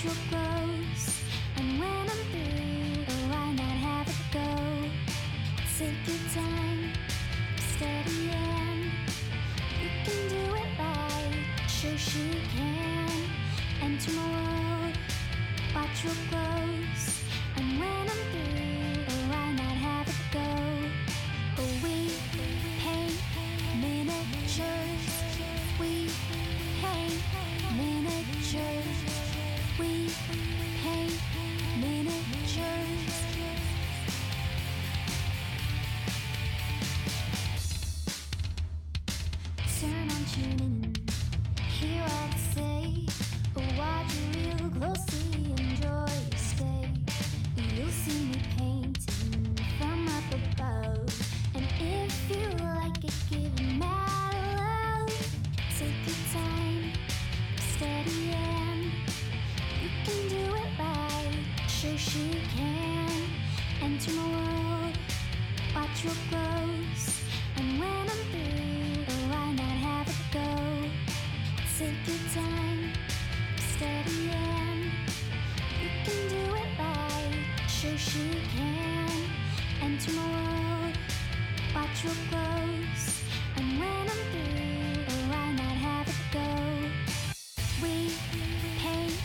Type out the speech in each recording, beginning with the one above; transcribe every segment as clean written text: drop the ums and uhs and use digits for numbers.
watch what grows. And when I'm through, oh, why not have it go? Take your time, steady and you can do it right. Shoshie can enter my world, watch what grows. And when I'm through, oh, why not have it go? Oh, we paint miniatures, we paint miniatures, we paint miniatures. Turn on tuning, hear all to say. Watch real closely, enjoy your stay. You'll see me painting from up above, and if you like it, give it mad love. Take your time, steady and you can do it right. Shoshie can enter my world, watch what grows. And when I'm through, oh, why not have it go? Take your time, steady and you can do it right. Shoshie can enter my world, watch what grows. And when I'm through, oh, why not have it go? We paint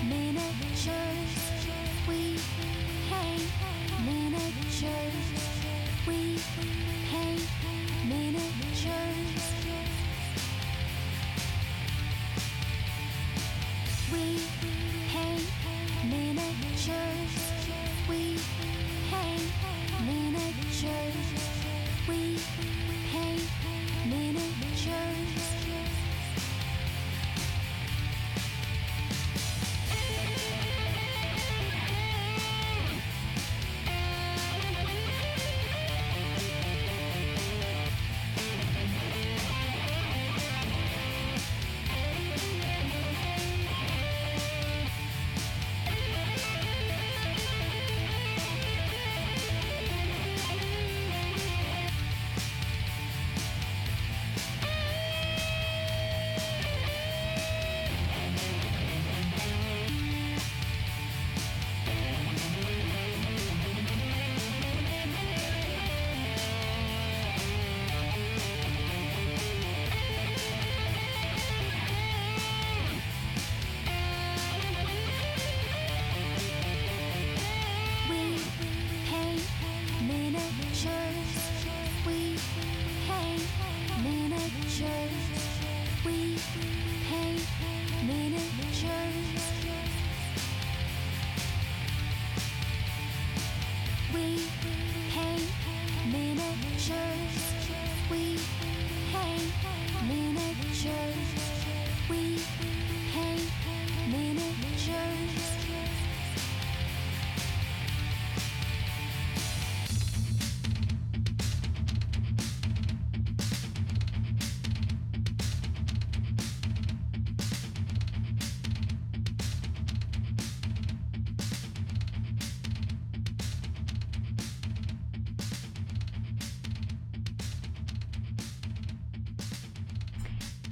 miniatures, we paint miniatures, we paint miniatures. We paint miniatures, we paint miniatures, we paint miniatures.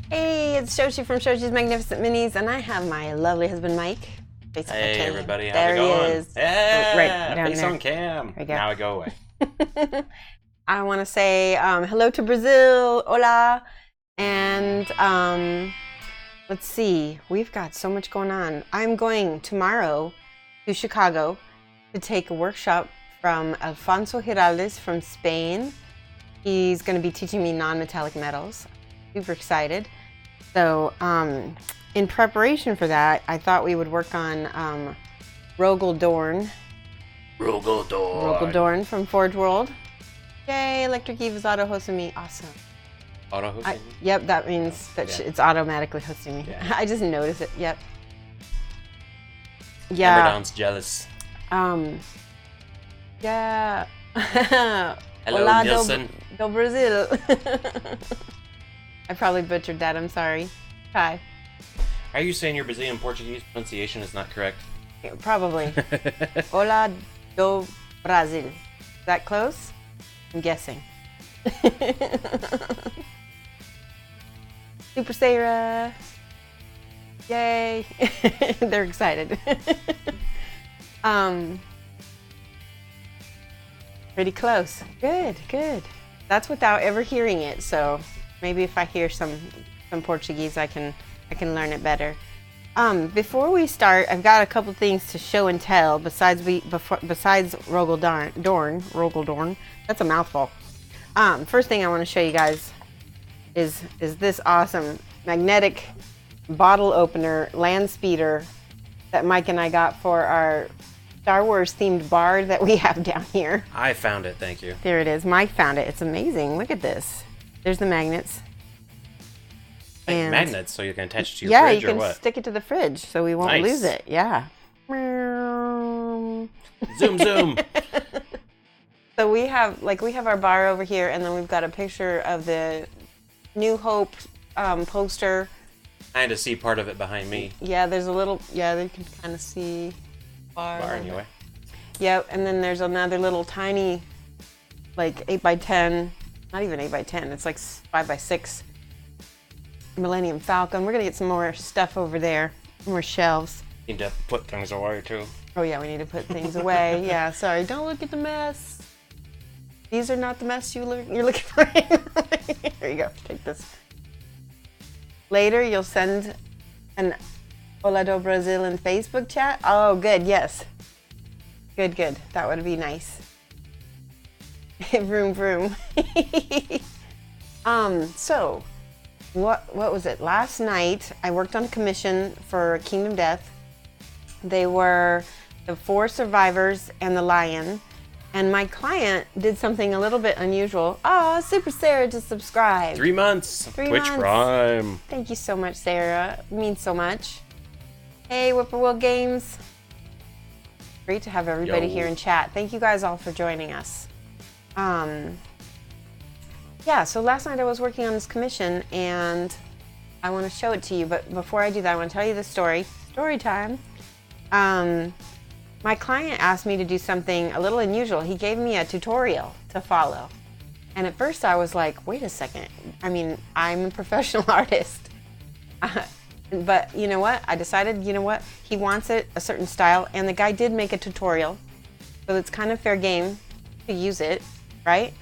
Hey, it's Shoshie from Shoshie's Magnificent Minis, and I have my lovely husband, Mike. Hey, everybody. How's there it going? He is. Yeah, Right down face there. on cam. There you go. Now I go away. I want to say hello to Brazil, hola, and let's see, we've got so much going on. I'm going tomorrow to Chicago to take a workshop from Alfonso Giraldes from Spain. He's going to be teaching me non-metallic metals. Super excited. So in preparation for that, I thought we would work on Rogal Dorn. Rogal Dorn. Rogal Dorn from Forgeworld. Yay, Electric Eve is auto-hosting me. Awesome. Auto-hosting? Yep, that means that Yeah. it's automatically hosting me. Yeah. I just noticed it. Yep. Yeah. Emmerdon's jealous. Yeah. Hello, Olá, Nielsen. do Brazil. I probably butchered that. I'm sorry. Hi. Are you saying your Brazilian Portuguese pronunciation is not correct? Probably. Olá do Brasil. Is that close? I'm guessing. Super Sarah. Yay! They're excited. Pretty close. Good, good. That's without ever hearing it. So maybe if I hear some Portuguese, I can learn it better. Before we start, I've got a couple things to show and tell. Besides Rogal Dorn. That's a mouthful. First thing I want to show you guys is this awesome magnetic bottle opener land speeder that Mike and I got for our Star Wars themed bar that we have down here. I found it, thank you. There it is. Mike found it. It's amazing. Look at this. There's the magnets. And magnets, so you can attach it to your yeah, fridge you or can what? stick it to the fridge so we won't Nice. lose it. Yeah. Zoom, zoom. So we have our bar over here, and then we've got a picture of the New Hope poster. I had to see part of it behind me. Yeah, there's a little. Yeah, you can kind of see. Bar anyway. Yep, and then there's another little tiny, like 8x10, not even 8x10. It's like 5x6 Millennium Falcon. We're gonna get some more stuff over there, more shelves. Need to put things away too. Oh yeah, we need to put things away. Yeah, sorry. Don't look at the mess. These are not the mess you're looking for. Here you go. Take this. Later, you'll send an Hola do Brasil in Facebook chat. Oh, good. Yes. Good, good. That would be nice. Vroom, vroom. So, what was it? Last night, I worked on a commission for Kingdom Death. They were the 4 survivors and the lion. And my client did something a little bit unusual. Oh, Super Sarah just subscribed. 3 months. 3 Twitch months. Prime. Thank you so much, Sarah. It means so much. Hey, Whippoorwill Games. Great to have everybody Yo. here in chat. Thank you guys all for joining us. Yeah, so last night I was working on this commission, and I want to show it to you. But before I do that, I want to tell you the story. Story time. My client asked me to do something a little unusual. He gave me a tutorial to follow. And at first I was like, wait a second. I mean, I'm a professional artist. But you know what? I decided, you know what? He wants it a certain style. And the guy did make a tutorial. So it's kind of fair game to use it, right?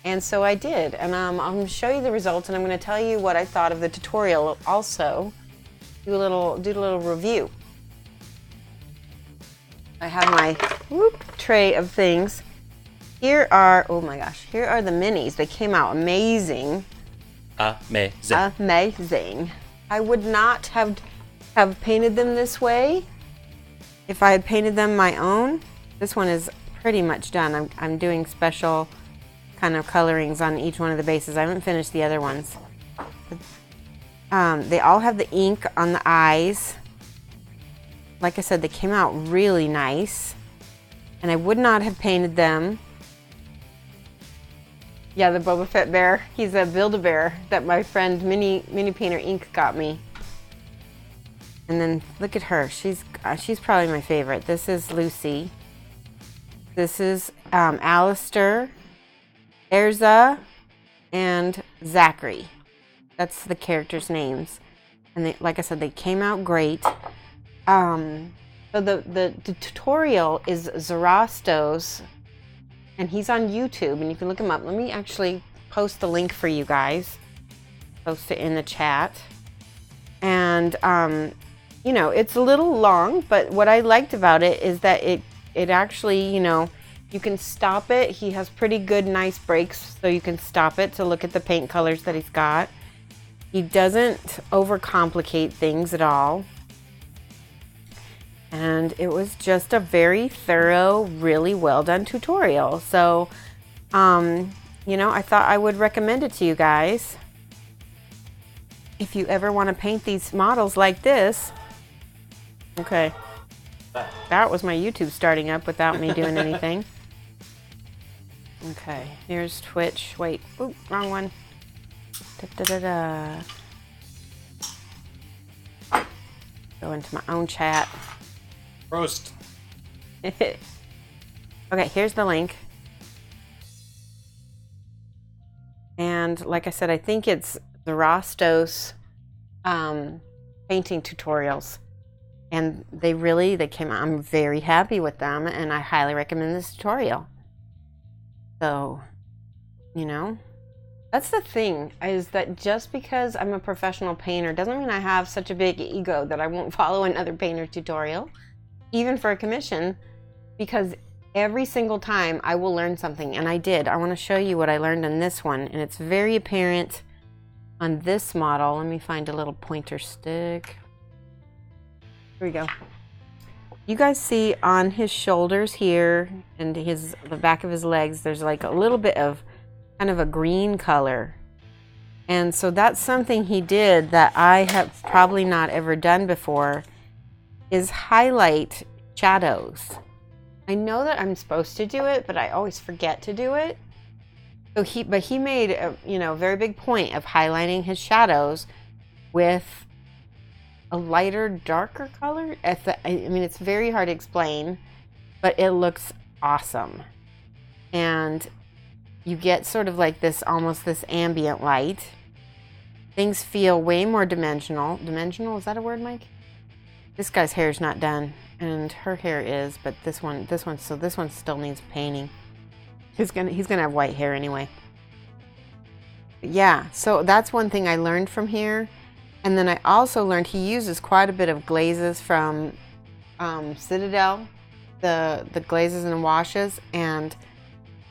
And so I did. And I'm going to show you the results. And I'm going to tell you what I thought of the tutorial also. Do a little review. I have my tray of things. Here are, oh my gosh, here are the minis. They came out amazing. Amazing. Amazing. I would not have painted them this way if I had painted them my own. This one is pretty much done. I'm doing special kind of colorings on each one of the bases. I haven't finished the other ones. They all have the ink on the eyes. Like I said, they came out really nice, and I would not have painted them. Yeah, the Boba Fett bear. He's a Build-A-Bear that my friend Mini Painter Inc. got me. And then look at her. She's probably my favorite. This is Lucy. This is Alistair, Erza, and Zachary. That's the characters' names. And they, like I said, they came out great. So the tutorial is Zarastos, and he's on YouTube, and you can look him up. Let me actually post the link for you guys. Post it in the chat. And, you know, it's a little long, but what I liked about it is that it actually, you know, you can stop it. He has pretty good, nice breaks, so you can stop it to look at the paint colors that he's got. He doesn't overcomplicate things at all. And it was just a very thorough, really well done tutorial. So, you know, I thought I would recommend it to you guys. If you ever want to paint these models like this. Okay. That was my YouTube starting up without me doing anything. Okay, here's Twitch. Wait, oop, wrong one. Go into my own chat. Roast. Okay, here's the link. And like I said, I think it's the Rostos painting tutorials. And they came out. I'm very happy with them, and I highly recommend this tutorial. So, you know, that's the thing, is that just because I'm a professional painter doesn't mean I have such a big ego that I won't follow another painter tutorial, even for a commission, because every single time I will learn something, and I did. I want to show you what I learned on this one, and it's very apparent on this model. Let me find a little pointer stick. Here we go. You guys see on his shoulders here and the back of his legs, there's like a little bit of kind of a green color. And so that's something he did that I have probably not ever done before, is highlight shadows. I know that I'm supposed to do it, but I always forget to do it. So he made a, very big point of highlighting his shadows with a lighter, darker color. It's very hard to explain, but it looks awesome. And you get sort of like this, almost this ambient light. Things feel way more dimensional. Dimensional, is that a word, Mike? This guy's hair is not done, and her hair is, but this one still needs painting. He's gonna have white hair anyway. But yeah, so that's one thing I learned from here. And then I also learned he uses quite a bit of glazes from Citadel, the glazes and washes, and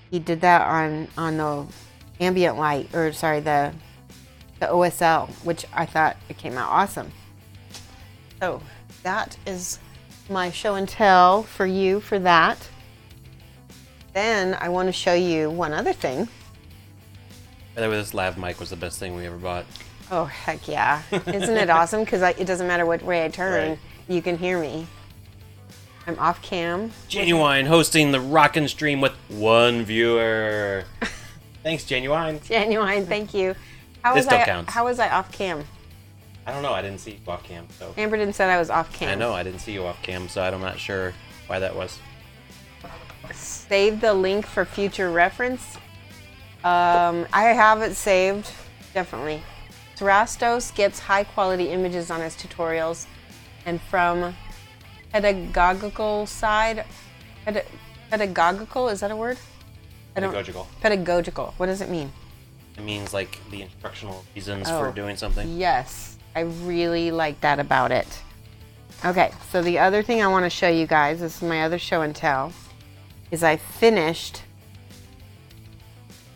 he did that on the ambient light, or sorry, the OSL, which I thought it came out awesome. So that is my show and tell for you for that. Then I want to show you one other thing. By the way, this lav mic was the best thing we ever bought. Oh, heck yeah. Isn't it awesome? Because it doesn't matter what way I turn, right, you can hear me. I'm off cam. Genuine hosting the rockin' stream with one viewer. Thanks, Genuine. Genuine, thank you. This still counts. How was I off cam? I don't know. I didn't see you off cam. So. Amber didn't said I was off cam. I know. I didn't see you off cam, so I'm not sure why that was. Save the link for future reference. I have it saved, definitely. Rastos gets high quality images on his tutorials, and from pedagogical side, pedagogical, is that a word? Pedagogical. Pedagogical. What does it mean? It means like the instructional reasons for doing something. Yes, I really like that about it. Okay, so the other thing I want to show you guys, this is my other show and tell, is I finished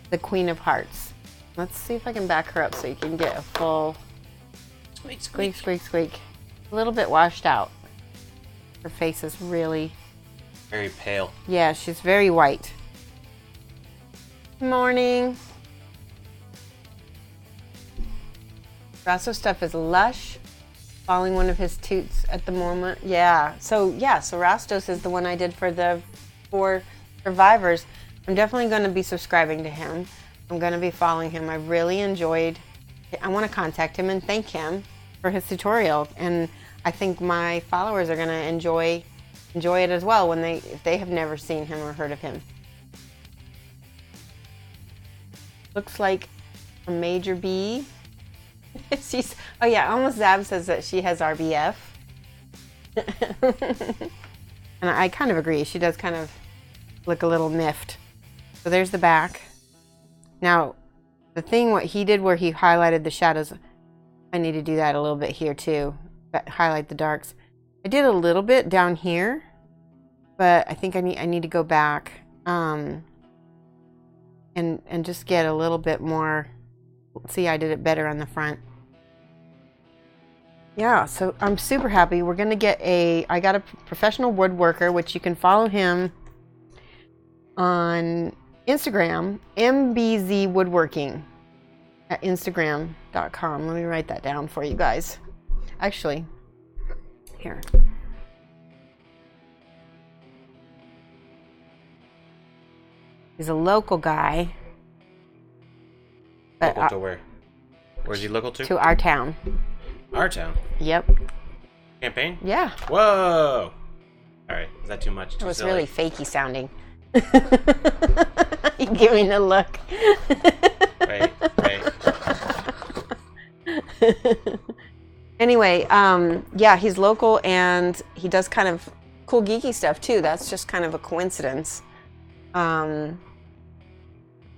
the Queen of Hearts. Let's see if I can back her up so you can get a full squeak, squeak, squeak, squeak. A little bit washed out. Her face is really very pale. Yeah, she's very white. Morning. Rasso stuff is lush. Following one of his toots at the moment. Yeah. So Rastos is the one I did for the 4 survivors. I'm definitely going to be subscribing to him. I'm going to be following him. I really enjoyed it. I want to contact him and thank him for his tutorial. And I think my followers are going to enjoy it as well if they have never seen him or heard of him. Looks like a major B. Oh yeah, almost Zab says that she has RBF. And I kind of agree. She does kind of look a little miffed. So there's the back. Now, the thing what he did where he highlighted the shadows, I need to do that a little bit here too. But highlight the darks. I did a little bit down here, but I think I need to go back and just get a little bit more. See, I did it better on the front. Yeah, so I'm super happy. We're gonna get I got a professional woodworker, which you can follow him on Instagram, MBZ Woodworking at Instagram.com. Let me write that down for you guys. Actually, here. He's a local guy. But, local to where? Where's he local to? To our town. Our town? Yep. Campaign? Yeah. Whoa! Alright, is that too much? It was silly? really fakey sounding. You give me the look. Right. Anyway, yeah, he's local and he does kind of cool geeky stuff too. That's just kind of a coincidence. But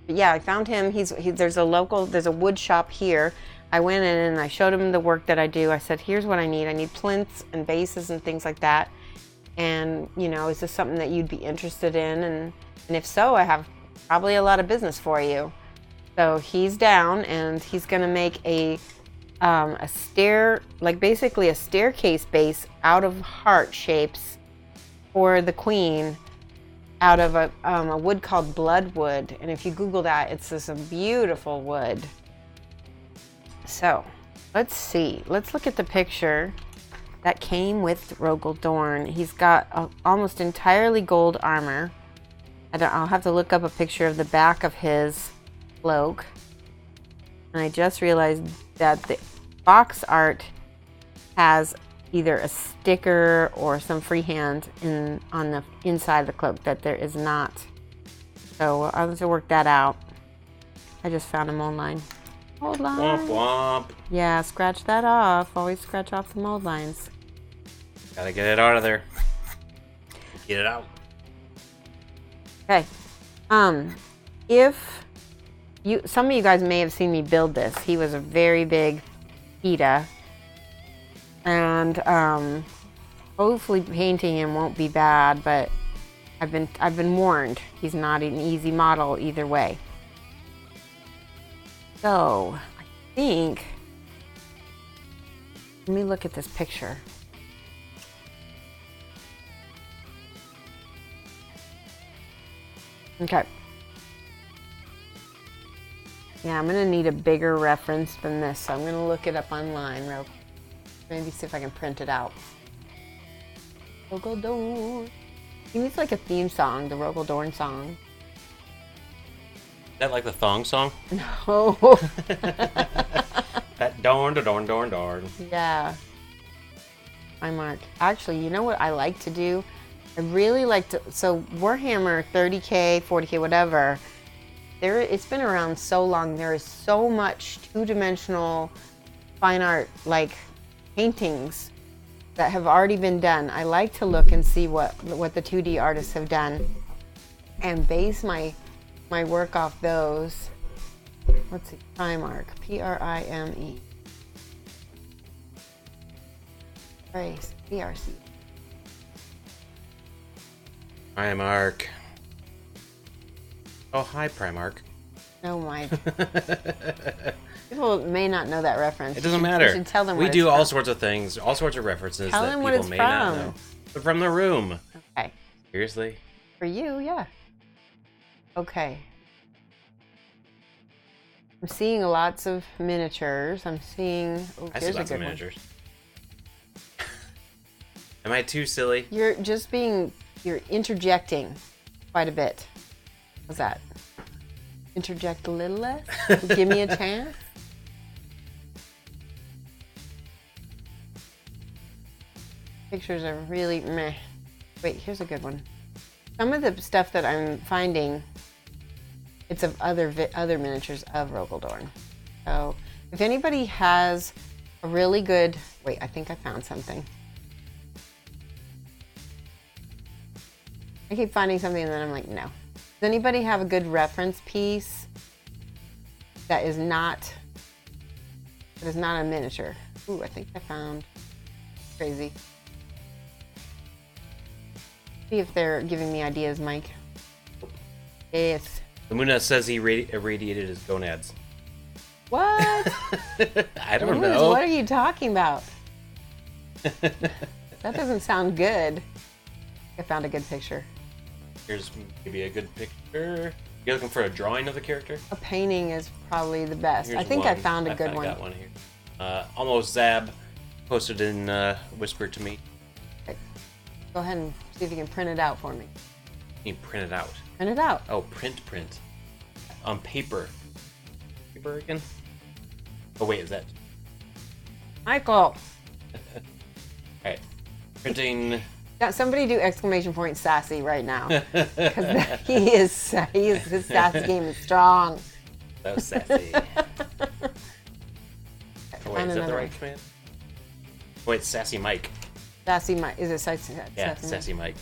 yeah, I found him. There's a wood shop here. I went in and I showed him the work that I do. I said, here's what I need. I need plinths and bases and things like that. And, you know, is this something that you'd be interested in? And if so, I have probably a lot of business for you. So he's down and he's going to make a basically a staircase base out of heart shapes for the queen out of a wood called bloodwood. And if you Google that, it's this beautiful wood. So let's see. Let's look at the picture that came with Rogal Dorn. He's got almost entirely gold armor. I'll have to look up a picture of the back of his cloak. And I just realized that the box art has either a sticker or some freehand on the inside of the cloak that there is not. So I'll have to work that out. I just found him online. Mold line. Womp womp. Yeah, scratch that off. Always scratch off the mold lines. Gotta get it out of there. Get it out. Okay. If some of you guys may have seen me build this. He was a very big PETA. And hopefully painting him won't be bad, but I've been warned. He's not an easy model either way. So I think, let me look at this picture. Okay. Yeah, I'm gonna need a bigger reference than this, so I'm gonna look it up online real quick. Maybe see if I can print it out. Rogal Dorn. He needs like a theme song, the Rogal Dorn song. Is that like the thong song? No. That dorn. Yeah. Primarch. Actually, you know what I like to do? I really like to, so Warhammer 30K, 40K, whatever, it's been around so long. There is so much two-dimensional fine art, like paintings that have already been done. I like to look and see what the 2D artists have done and base my work off those. Let's see, Primarch, Prime. Trace, PRC. Primarch. Oh, hi, Primarch. Oh my. People may not know that reference. It doesn't matter. You should tell them we what do it's all from. sorts of things, all sorts of references Tell that them what people it's may not from. know. They're from the room. Okay. Seriously? For you, yeah. Okay. I'm seeing lots of miniatures. I'm seeing. Oh, I see here's a lots of good one. miniatures. Am I too silly? You're interjecting quite a bit. What's that? Interject a little less? Give me a chance? Pictures are really meh. Wait, here's a good one. Some of the stuff that I'm finding, it's of other miniatures of Rogal Dorn. So if anybody has a really good, wait, I think I found something. I keep finding something and then I'm like, no. Does anybody have a good reference piece that is not a miniature? Ooh, I think I found crazy. See if they're giving me ideas, Mike. Yes. Lamuna says he irradiated his gonads. What? I don't know. What are you talking about? That doesn't sound good. I found a good picture. Here's maybe a good picture. You're looking for a drawing of the character? A painting is probably the best. Here's I think one. I found a good one. I got one here. Almost Zab posted in Whisper to me. Okay. Go ahead and see if you can print it out for me. You print it out. Print it out. Oh, print. On paper. Paper again? Oh, wait, is that? Michael. Alright. Printing. Now, somebody do exclamation point sassy right now. Because his sassy game is strong. That was sassy. Oh, wait, is that the another right one. command? Wait, Sassy Mike. Sassy Mike. Is it Sassy? Yeah, Sassy Mike? Sassy Mike.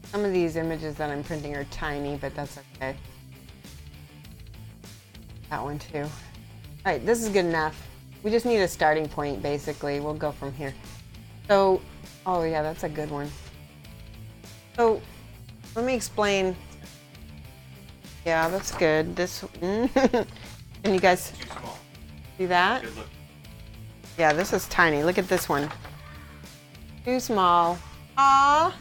Some of these images that I'm printing are tiny, but that's okay. That one too. All right, this is good enough. We just need a starting point, basically. We'll go from here. So, oh yeah, that's a good one. So, let me explain. Yeah, that's good. This, can you guys Too small. see that? Good look. Yeah, this is tiny. Look at this one. Too small. Aww.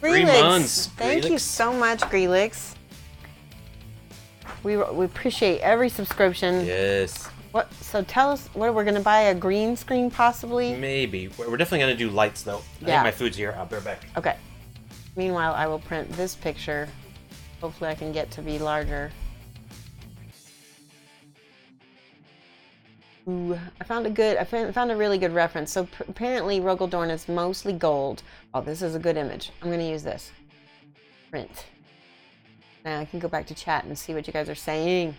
3 months. Thank you Grelix. so much, Grelix. We appreciate every subscription. Yes. What? So tell us, what we're gonna buy a green screen possibly? Maybe. We're definitely gonna do lights though. I Yeah. think my food's here. I'll be right back. Okay. Meanwhile, I will print this picture. Hopefully I can get to be larger. Ooh, I found a really good reference. So apparently Rogal Dorn is mostly gold. Oh, this is a good image. I'm gonna use this. Print. Now I can go back to chat and see what you guys are saying.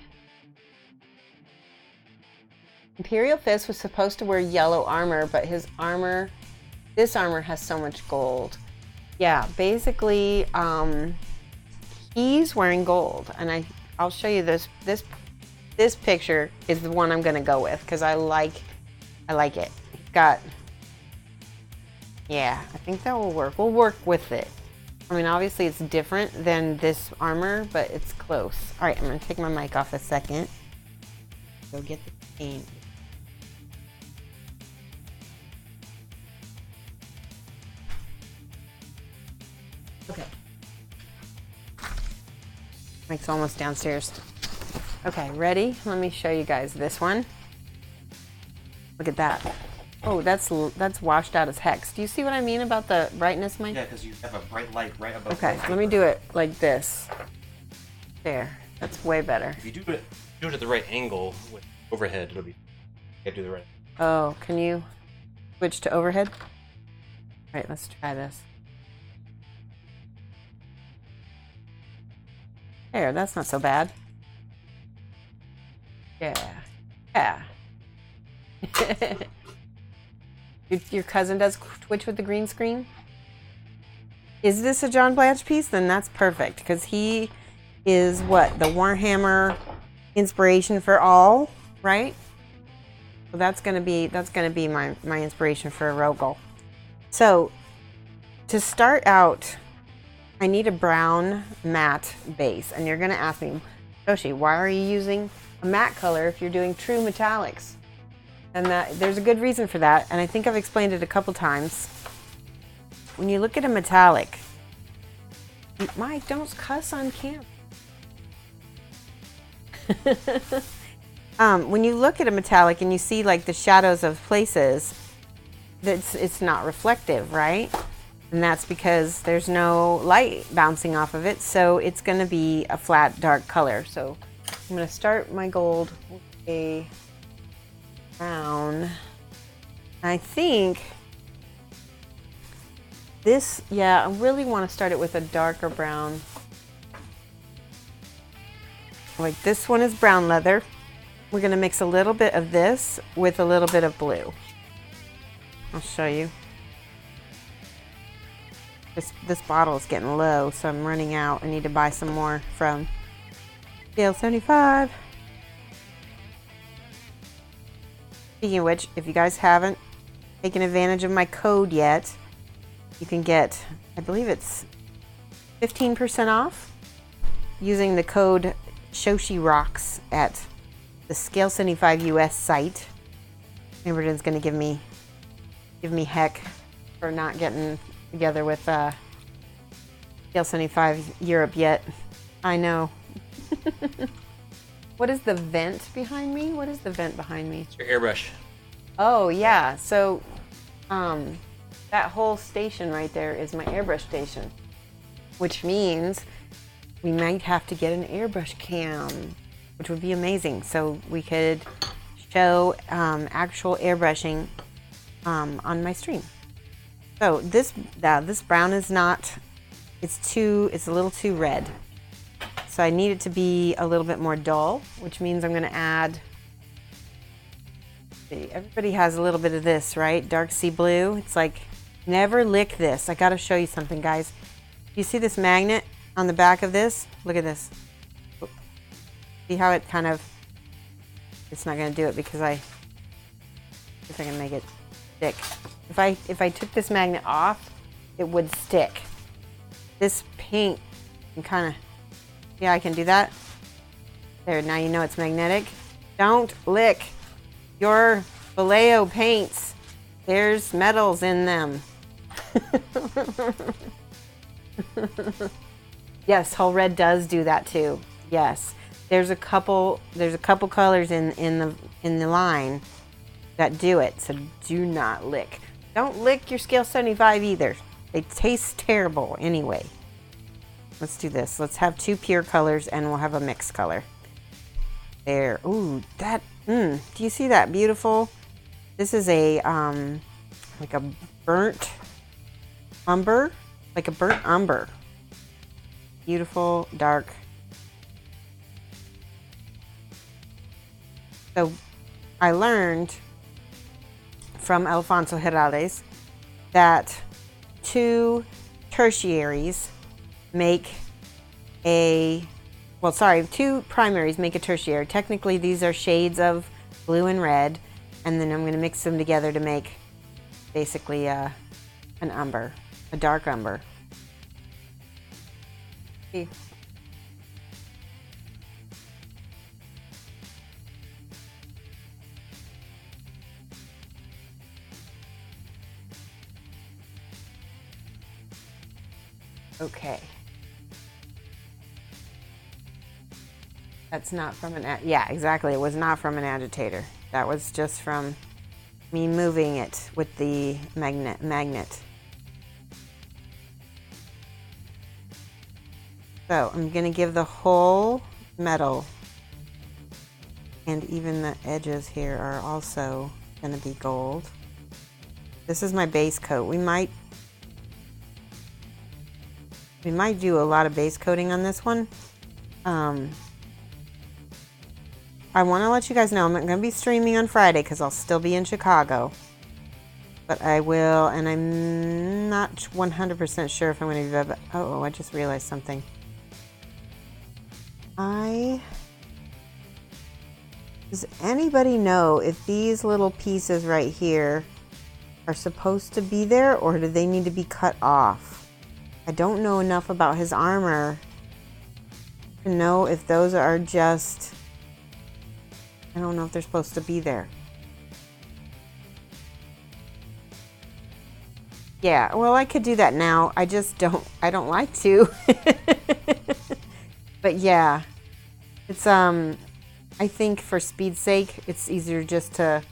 Imperial Fist was supposed to wear yellow armor, but this armor has so much gold. Yeah, basically, he's wearing gold, and I'll show you this picture is the one I'm gonna go with because I like it. It's got, yeah, I think that will work. We'll work with it. I mean, obviously it's different than this armor, but it's close. All right, I'm gonna take my mic off a second. Go get the paint. Okay. Mic's almost downstairs. Okay, ready? Let me show you guys this one. Look at that. Oh, that's washed out as hex. Do you see what I mean about the brightness, Mike? Yeah, because you have a bright light right above. Okay, let me do it like this. There, that's way better. If you do it at the right angle with overhead, it'll be. You gotta do the right. Oh, can you switch to overhead? All right, let's try this. There, that's not so bad. Yeah. Yeah. Your cousin does Twitch with the green screen? Is this a John Blanche piece? Then that's perfect, because he is what? The Warhammer inspiration for all, right? So that's gonna be my inspiration for a Rogal. So to start out, I need a brown matte base, and you're gonna ask me, Shoshie, why are you using a matte color if you're doing true metallics? And there's a good reason for that, and I think I've explained it a couple times. When you look at a metallic, Mike, don't cuss on camera. When you look at a metallic and you see like the shadows of places, it's not reflective, right? And that's because there's no light bouncing off of it, so it's going to be a flat, dark color. So I'm going to start my gold with a brown. I think this, yeah, I really want to start it with a darker brown. Like this one is brown leather. We're going to mix a little bit of this with a little bit of blue. I'll show you. This bottle is getting low, so I'm running out. I need to buy some more from Scale 75. Speaking of which, if you guys haven't taken advantage of my code yet, you can get, I believe it's 15% off using the code Shoshie Rocks at the Scale 75 US site. Amberden's gonna give me heck for not getting together with Scale 75 Europe yet. I know. What is the vent behind me? What is the vent behind me? It's your airbrush. Oh yeah, so that whole station right there is my airbrush station, which means we might have to get an airbrush cam, which would be amazing. So we could show actual airbrushing on my stream. So this brown is not, it's a little too red. So I need it to be a little bit more dull, which means I'm going to add See, everybody has a little bit of this, right? Dark sea blue. It's like, never lick this. I gotta show you something, guys. You see this magnet on the back of this? Look at this. See how it kind of, it's not gonna do it because if I can make it stick. If I took this magnet off, it would stick. This paint can kind of, yeah, I can do that. There, now you know it's magnetic. Don't lick your Vallejo paints. There's metals in them. Yes, Hull Red does do that too. Yes, there's a couple colors in the line that do it. So do not lick. Don't lick your scale 75 either. They taste terrible anyway. Let's do this. Let's have 2 pure colors and we'll have a mixed color. There. Ooh, that. Do you see that? Beautiful. This is a like a burnt umber, like a burnt umber. Beautiful, dark. So I learned from Alfonso Herrales that 2 tertiaries make a, well, sorry, 2 primaries make a tertiary. Technically, these are shades of blue and red, and then I'm going to mix them together to make basically an umber, a dark umber. See? Okay. That's not from an, yeah, exactly. It was not from an agitator. That was just from me moving it with the magnet. So I'm going to give the whole metal, and even the edges here are also going to be gold. This is my base coat. We might do a lot of base coating on this one. I want to let you guys know I'm not going to be streaming on Friday because I'll still be in Chicago. But I will, and I'm not 100% sure if I'm going to be... Oh, I just realized something. Does anybody know if these little pieces right here are supposed to be there, or do they need to be cut off? I don't know enough about his armor to know if those are just... I don't know if they're supposed to be there. Yeah, well, I could do that now. I just don't, I don't like to. But yeah, it's, I think for speed's sake, it's easier just to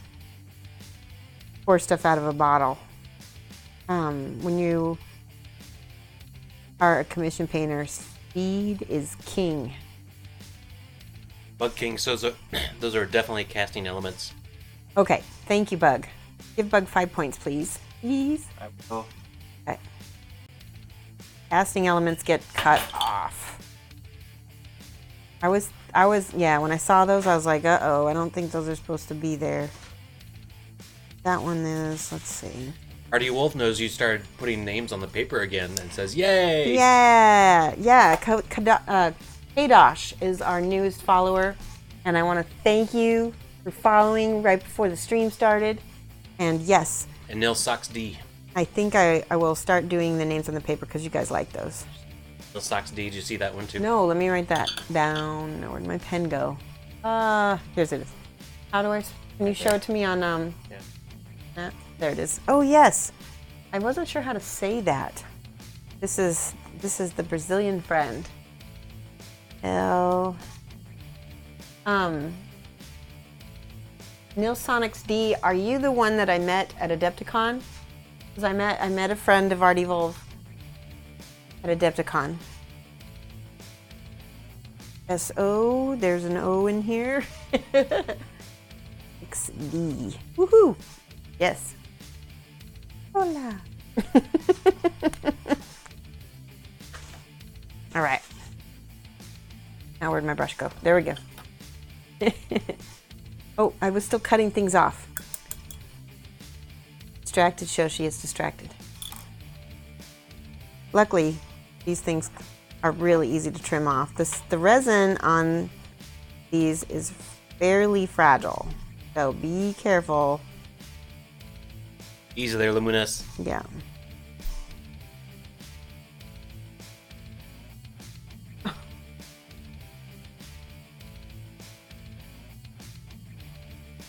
pour stuff out of a bottle. When you are a commission painter, speed is king. Bug King, so those are definitely casting elements. Okay, thank you, Bug. Give Bug 5 points, please. Please. I will. Okay. Casting elements get cut off. I was, yeah, when I saw those, I was like, uh-oh, I don't think those are supposed to be there. That one is, let's see. Hardy Wolf knows you started putting names on the paper again and says, yay! Yeah, yeah. Kadosh is our newest follower, and I want to thank you for following right before the stream started. And yes. And Nil Sox D. I think I will start doing the names on the paper because you guys like those. Nil Sox D, did you see that one too? No, let me write that down. Where'd my pen go? Here's it. How do I, can you show it to me on, yeah. There it is. Oh yes. I wasn't sure how to say that. This is the Brazilian friend. Nil Sonics D, are you the one that I met at Adepticon? Because I met a friend of Artie Wolf at Adepticon. S-O, there's an O in here. XD. Woohoo! Yes. Hola. All right. Now where'd my brush go? There we go. Oh, I was still cutting things off. Distracted Shoshie is distracted. Luckily, these things are really easy to trim off. The resin on these is fairly fragile, so be careful. Easy there, Luminous. Yeah.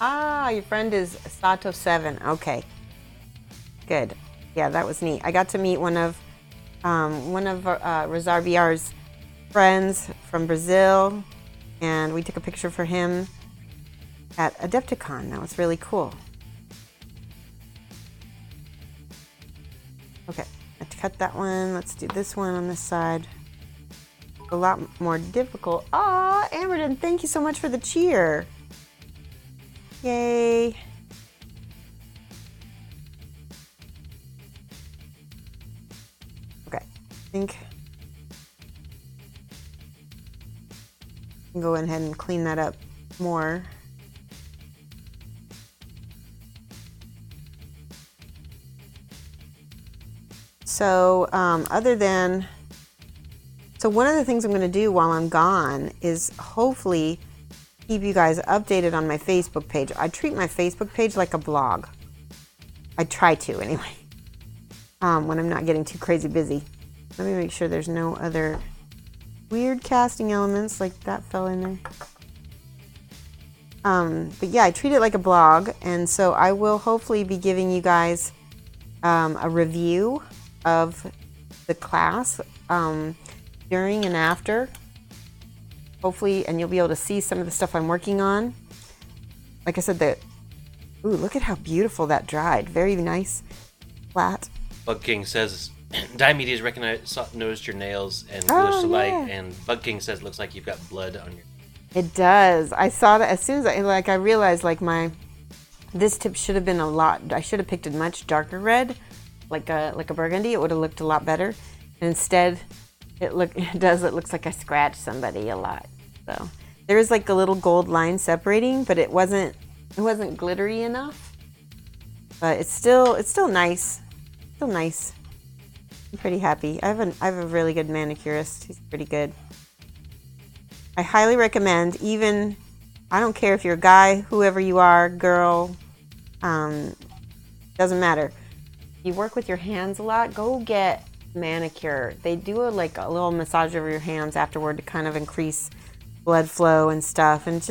Ah, your friend is Sato7. Okay, good. Yeah, that was neat. I got to meet one of Razar VR's friends from Brazil, and we took a picture for him at Adepticon. That was really cool. Okay, let's cut that one. Let's do this one on this side. A lot more difficult. Ah, Amerden, thank you so much for the cheer. Yay. Okay, I think I can go ahead and clean that up more. So one of the things I'm going to do while I'm gone is hopefully keep you guys updated on my Facebook page. I treat my Facebook page like a blog. I try to anyway, when I'm not getting too crazy busy. Let me make sure there's no other weird casting elements like that fell in there. But yeah, I treat it like a blog, and so I will hopefully be giving you guys a review of the class during and after. Hopefully, and you'll be able to see some of the stuff I'm working on. Like I said, ooh, look at how beautiful that dried. Very nice, flat. Bug King says, Diomedes noticed your nails and ghoulish delight, and Bug King says, looks like you've got blood on your... It does. I saw that as soon as I realized this tip should have been I should have picked a much darker red, like a burgundy. It would have looked a lot better. And instead, it looks like I scratched somebody a lot. So there is like a little gold line separating, but it wasn't glittery enough. But it's still nice. Still nice. I'm pretty happy. I have a really good manicurist. He's pretty good. I highly recommend, even, I don't care if you're a guy, whoever you are, girl, doesn't matter. You work with your hands a lot, go get manicure. They do a little massage over your hands afterward to kind of increase blood flow and stuff, and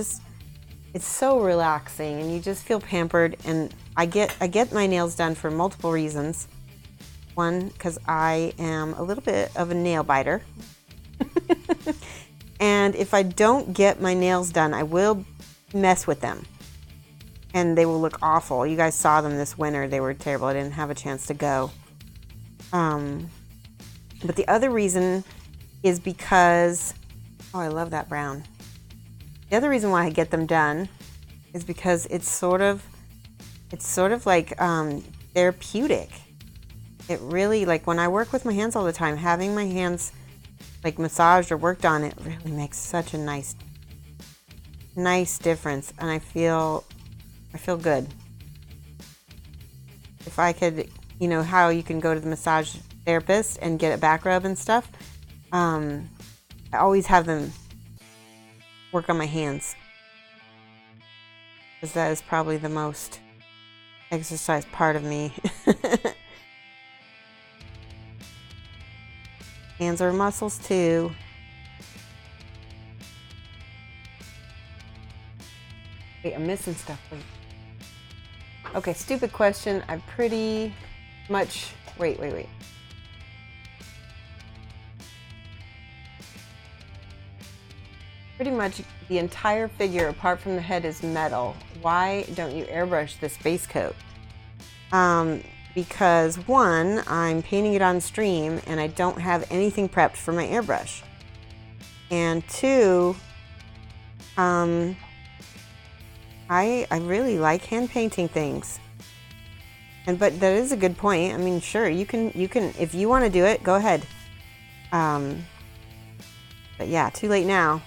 it's so relaxing, and you just feel pampered. And I get my nails done for multiple reasons. One, because I am a little bit of a nail biter. And if I don't get my nails done, I will mess with them. And they will look awful. You guys saw them this winter. They were terrible. I didn't have a chance to go. But the other reason is because... Oh, I love that brown. The other reason why I get them done is because it's sort of like therapeutic. It really, like when I work with my hands all the time, having my hands like massaged or worked on, it really makes such a nice difference, and I feel good. If I could, how you can go to the massage therapist and get a back rub and stuff, I always have them work on my hands, because that is probably the most exercised part of me. Hands are muscles too. Wait, I'm missing stuff. Wait. Okay, stupid question. I pretty much... Wait. Pretty much the entire figure, apart from the head, is metal. Why don't you airbrush this base coat? Because one, I'm painting it on stream and I don't have anything prepped for my airbrush. And two, I really like hand painting things. But that is a good point. I mean, sure, you can if you want to do it, go ahead. But yeah, too late now.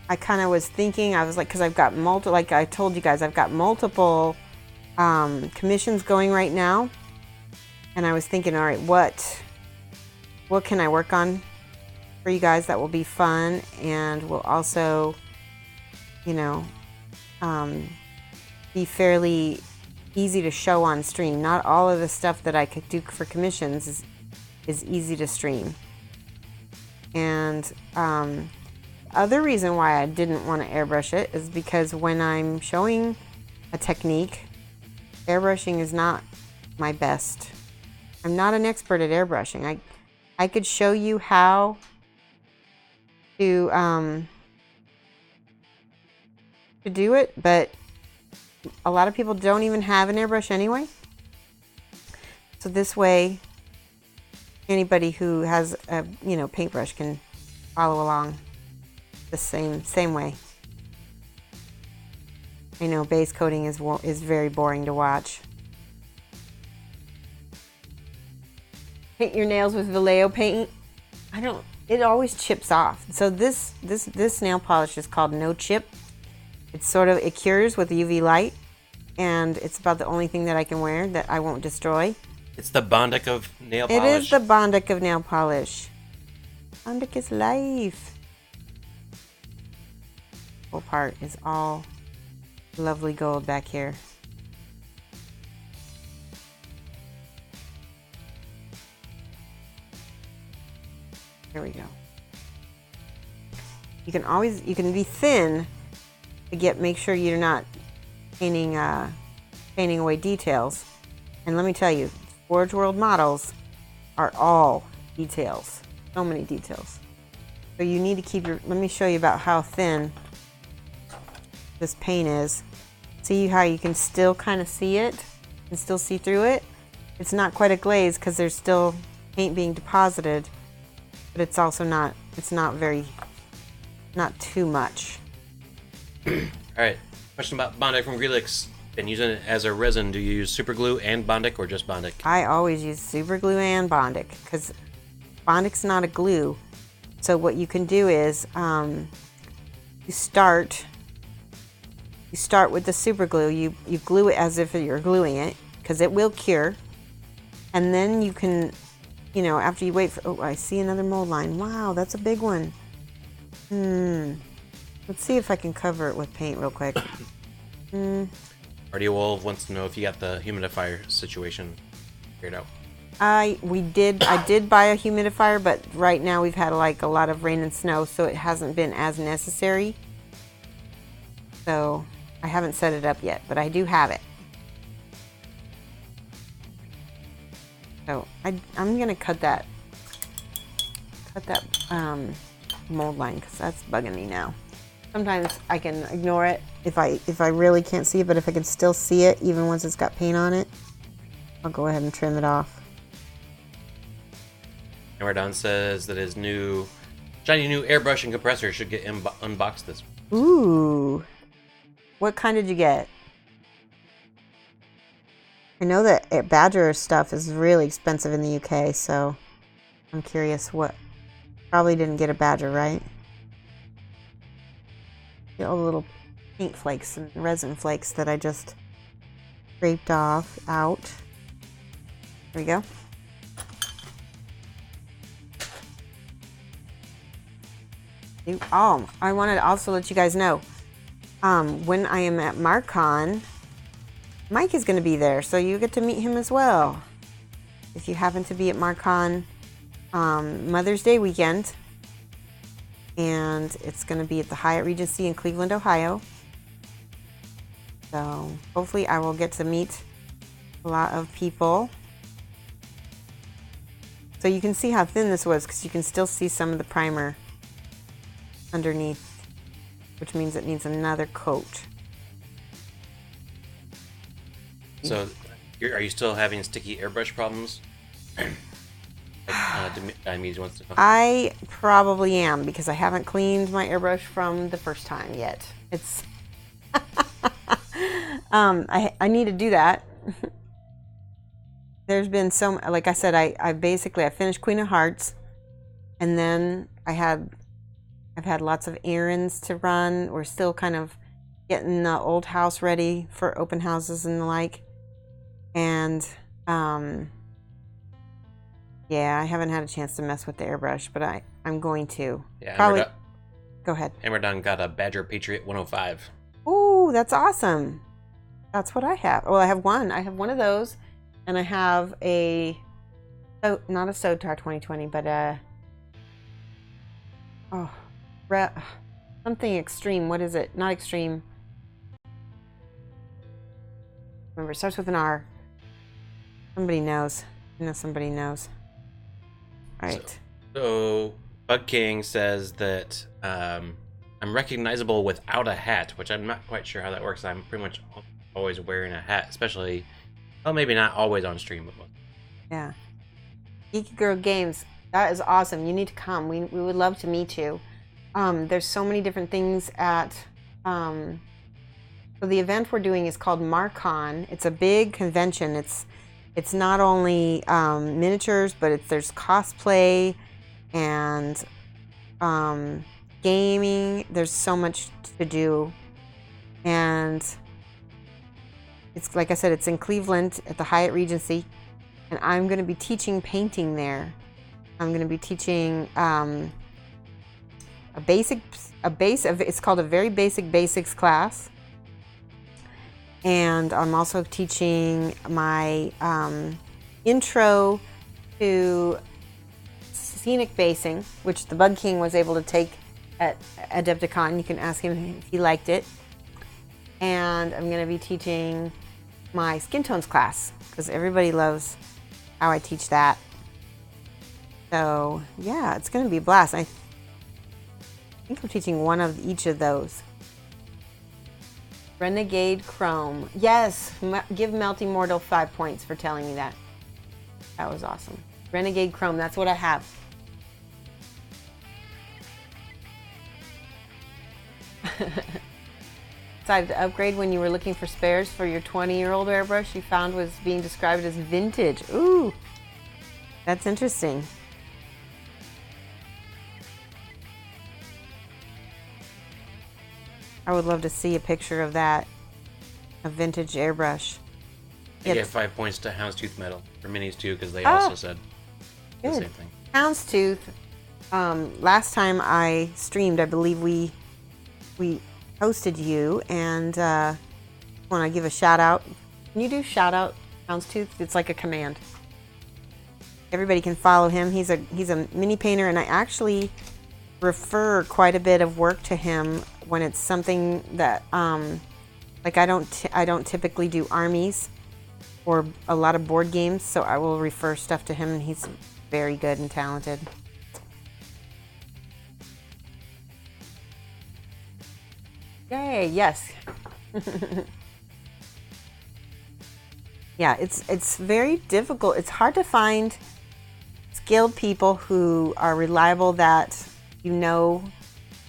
I kind of was thinking, I was like, because I've got multiple, like I told you guys, I've got multiple commissions going right now. And I was thinking, all right, what can I work on for you guys that will be fun and will also, you know, be fairly easy to show on stream. Not all of the stuff that I could do for commissions is easy to stream. And other reason why I didn't want to airbrush it is because when I'm showing a technique, airbrushing is not my best. I'm not an expert at airbrushing. I could show you how to do it, but a lot of people don't even have an airbrush anyway. So this way, anybody who has a paintbrush can follow along the same way. I know base coating is very boring to watch. Paint your nails with Vallejo paint. It always chips off. So this nail polish is called No Chip. It cures with UV light, and it's about the only thing that I can wear that I won't destroy. It's the Bondic of nail polish. It is the Bondic of nail polish. Bondic is life. Whole part is all lovely gold back here. There we go. You can be thin to make sure you're not painting away details. And let me tell you, Forgeworld models are all details. So many details. So you need to keep let me show you about how thin this paint is. See how you can still kind of see it and still see through it? It's not quite a glaze because there's still paint being deposited, but it's also not too much. All right, question about Bondic from Grelix. Been using it as a resin. Do you use super glue and Bondic or just Bondic? I always use super glue and Bondic because Bondic's not a glue. So what you can do is you start with the super glue. You glue it as if you're gluing it because it will cure. And then you can, after you wait for, oh, I see another mold line. Wow, that's a big one. Let's see if I can cover it with paint real quick. Artie Wolf wants to know if you got the humidifier situation figured out. I did buy a humidifier, but right now we've had a lot of rain and snow, so it hasn't been as necessary. So I haven't set it up yet, but I do have it. So I'm gonna cut that mold line because that's bugging me now. Sometimes I can ignore it if I really can't see it, but if I can still see it even once it's got paint on it, I'll go ahead and trim it off. Don says that his shiny new airbrushing compressor should get unboxed this week. Ooh. What kind did you get? I know that Badger stuff is really expensive in the UK, so I'm curious what. Probably didn't get a Badger, right? Get all the little paint flakes and resin flakes that I just scraped out. There we go. Oh, I wanted to also let you guys know, when I am at MarCon, Mike is going to be there, so you get to meet him as well. If you happen to be at MarCon Mother's Day weekend, and it's going to be at the Hyatt Regency in Cleveland, Ohio. So hopefully I will get to meet a lot of people. So you can see how thin this was because you can still see some of the primer underneath, which means it needs another coat. So are you still having sticky airbrush problems? Diomedes wants to know. I probably am because I haven't cleaned my airbrush from the first time yet. It's I need to do that. There's been like I said, I finished Queen of Hearts, and then I had I've had lots of errands to run. We're still kind of getting the old house ready for open houses and the like. And yeah, I haven't had a chance to mess with the airbrush, but I'm going to. Yeah, probably. Go ahead. Hammerdown got a Badger Patriot 105. Ooh, that's awesome. That's what I have. Well, I have one. I have one of those, and I have a, not a Sotar 2020, but something extreme. What is it? Not extreme. Remember, it starts with an R. Somebody knows. I know somebody knows. All right. So Bug King says that I'm recognizable without a hat, which I'm not quite sure how that works. I'm pretty much always wearing a hat, especially, well, maybe not always on stream, but yeah. Geeky Girl Games, that is awesome. You need to come. We would love to meet you. There's so many different things at. So the event we're doing is called Marcon. It's a big convention. It's not only miniatures, but there's cosplay and gaming. There's so much to do, and it's like I said, it's in Cleveland at the Hyatt Regency, and I'm going to be teaching painting there. I'm going to be teaching it's called a very basic basics class, and I'm also teaching my intro to scenic basing, which the Bug King was able to take at Adepticon. You can ask him if he liked it. And I'm going to be teaching my skin tones class because everybody loves how I teach that. So yeah, it's going to be a blast. I think I'm teaching one of each of those. Renegade Chrome. Yes, give Melty Mortal 5 points for telling me that. That was awesome. Renegade Chrome, that's what I have. Decided to upgrade when you were looking for spares for your 20-year-old airbrush you found was being described as vintage. Ooh, that's interesting. I would love to see a picture of that, a vintage airbrush. I gave 5 points to Houndstooth Metal for minis too, because they also said the same thing. Houndstooth. Last time I streamed, I believe we hosted you, and want to give a shout out. Can you do shout out Houndstooth? It's like a command. Everybody can follow him. He's a mini painter, and I actually refer quite a bit of work to him when it's something that like I don't typically do armies or a lot of board games, so I will refer stuff to him, and he's very good and talented. Yay, yes. Yeah, it's very difficult. It's hard to find skilled people who are reliable, that you know,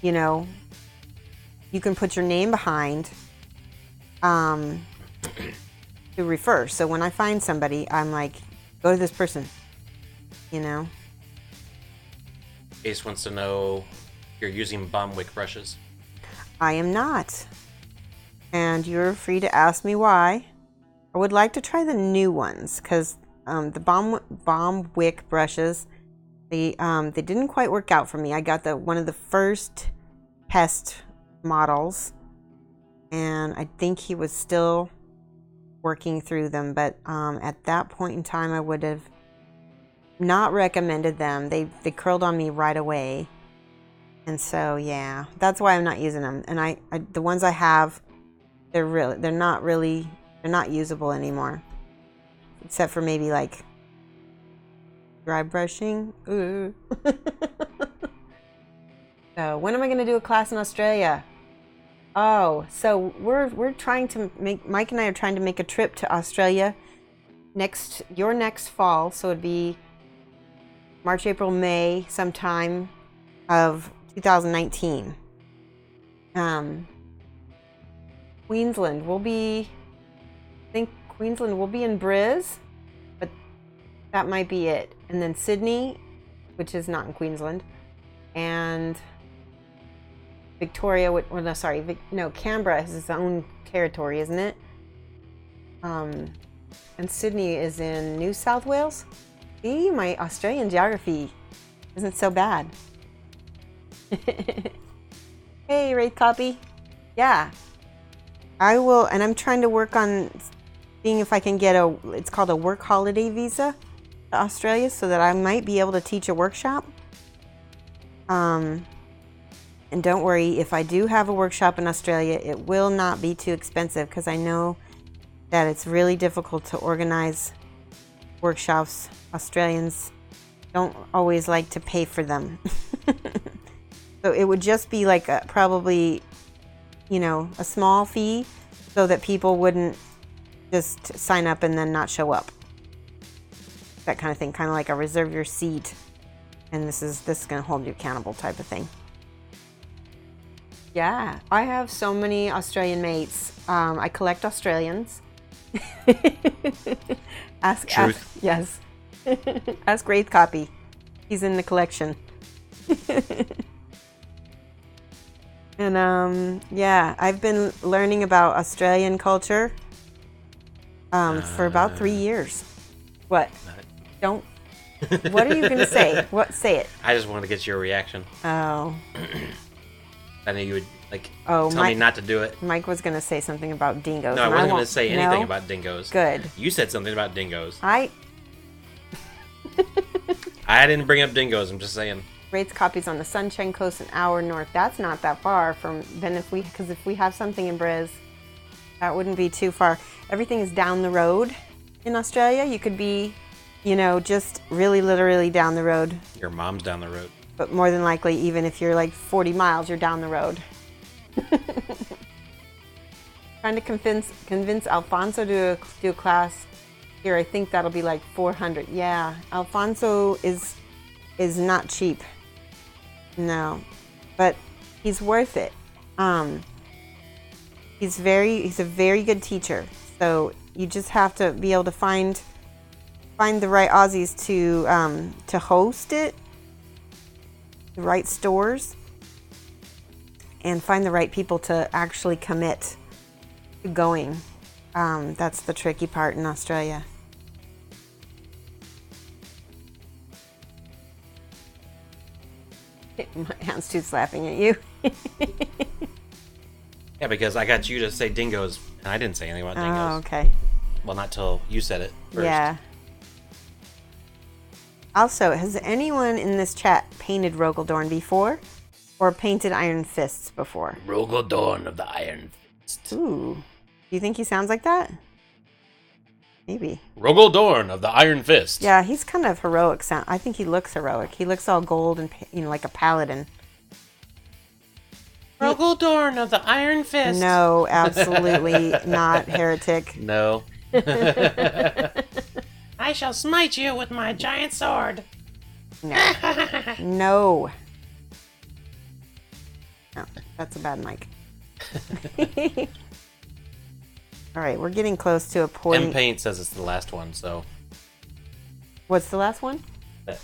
you can put your name behind to refer. So when I find somebody, I'm like, go to this person, Ace wants to know if you're using bomb wick brushes. I am not. And you're free to ask me why. I would like to try the new ones, because the bomb wick brushes, they didn't quite work out for me. I got one of the first test models, and I think he was still working through them, but at that point in time I would have not recommended them. They curled on me right away, and so yeah, that's why I'm not using them. And I the ones I have, they're not usable anymore, except for maybe like Drybrushing. Ooh. So when am I going to do a class in Australia? Oh, so we're trying to Mike and I are trying to make a trip to Australia next fall. So it'd be March, April, May, sometime of 2019. Queensland will be, I think Queensland will be in Bris, but that might be it. And then Sydney, which is not in Queensland, and Victoria, well, no, sorry, no, Canberra has its own territory, isn't it? And Sydney is in New South Wales. See, my Australian geography isn't so bad. Hey, Wraith Copy. Yeah, I will, and I'm trying to work on seeing if I can get it's called a work holiday visa to Australia, so that I might be able to teach a workshop. And don't worry, if I do have a workshop in Australia, it will not be too expensive, because I know that it's really difficult to organize workshops. Australians don't always like to pay for them. So it would just be like probably, a small fee, so that people wouldn't just sign up and then not show up. That kind of thing, kind of like a reserve your seat, and this is going to hold you accountable type of thing. Yeah, I have so many Australian mates. I collect Australians. Truth. Yes. Ask Wraith Copy. He's in the collection. And yeah, I've been learning about Australian culture for about 3 years. What? Don't. What are you going to say? What? Say it. I just wanted to get your reaction. Oh. I know you would tell me not to do it. Mike was going to say something about dingoes. No, I wasn't going to say anything about dingoes. Good. You said something about dingoes. I didn't bring up dingoes. I'm just saying. Wraith Copy's on the Sunshine Coast, an hour north. That's not that far from. Then if we have something in Briz, that wouldn't be too far. Everything is down the road in Australia. You could be, just really literally down the road. Your mom's down the road. But more than likely, even if you're like 40 miles, you're down the road. Trying to convince Alfonso to do a class here. I think that'll be like 400. Yeah, Alfonso is not cheap. No, but he's worth it. He's a very good teacher. So you just have to be able to find the right Aussies to host it, the right stores, and find the right people to actually commit to going. That's the tricky part in Australia. My Houndstooth's laughing at you. Yeah, because I got you to say dingoes, and I didn't say anything about dingoes. Oh, okay. Well, not till you said it first. Yeah. Also, has anyone in this chat painted Rogal Dorn before? Or painted Iron Fists before? Rogal Dorn of the Iron Fist. Ooh. Do you think he sounds like that? Maybe. Rogal Dorn of the Iron Fist. Yeah, he's kind of heroic sound. I think he looks heroic. He looks all gold and, like a paladin. Rogal Dorn of the Iron Fist. No, absolutely not, heretic. No. I shall smite you with my giant sword. No. No. No, that's a bad mic. All right, we're getting close to a point. M-Paint says it's the last one, so... What's the last one?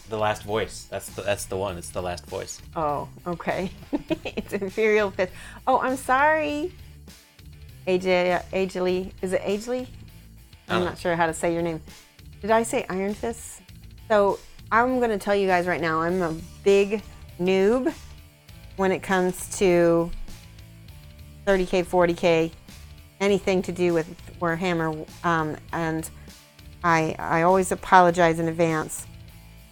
The last voice. That's the one. It's the last voice. Oh, okay. It's Imperial Fist. Oh, I'm sorry. Agely. Is it Agely? I'm not sure how to say your name. Did I say Iron Fist? So I'm going to tell you guys right now, I'm a big noob when it comes to 30K, 40K, anything to do with Warhammer, and I always apologize in advance.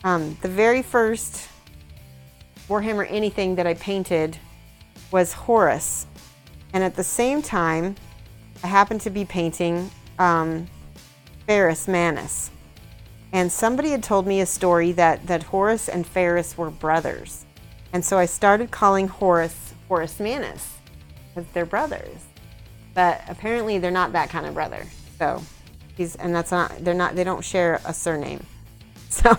The very first Warhammer anything that I painted was Horus, and at the same time I happened to be painting Ferrus Manus, and somebody had told me a story that Horus and Ferrus were brothers, and so I started calling Horus Manus because they're brothers. But apparently they're not that kind of brother. So they don't share a surname. So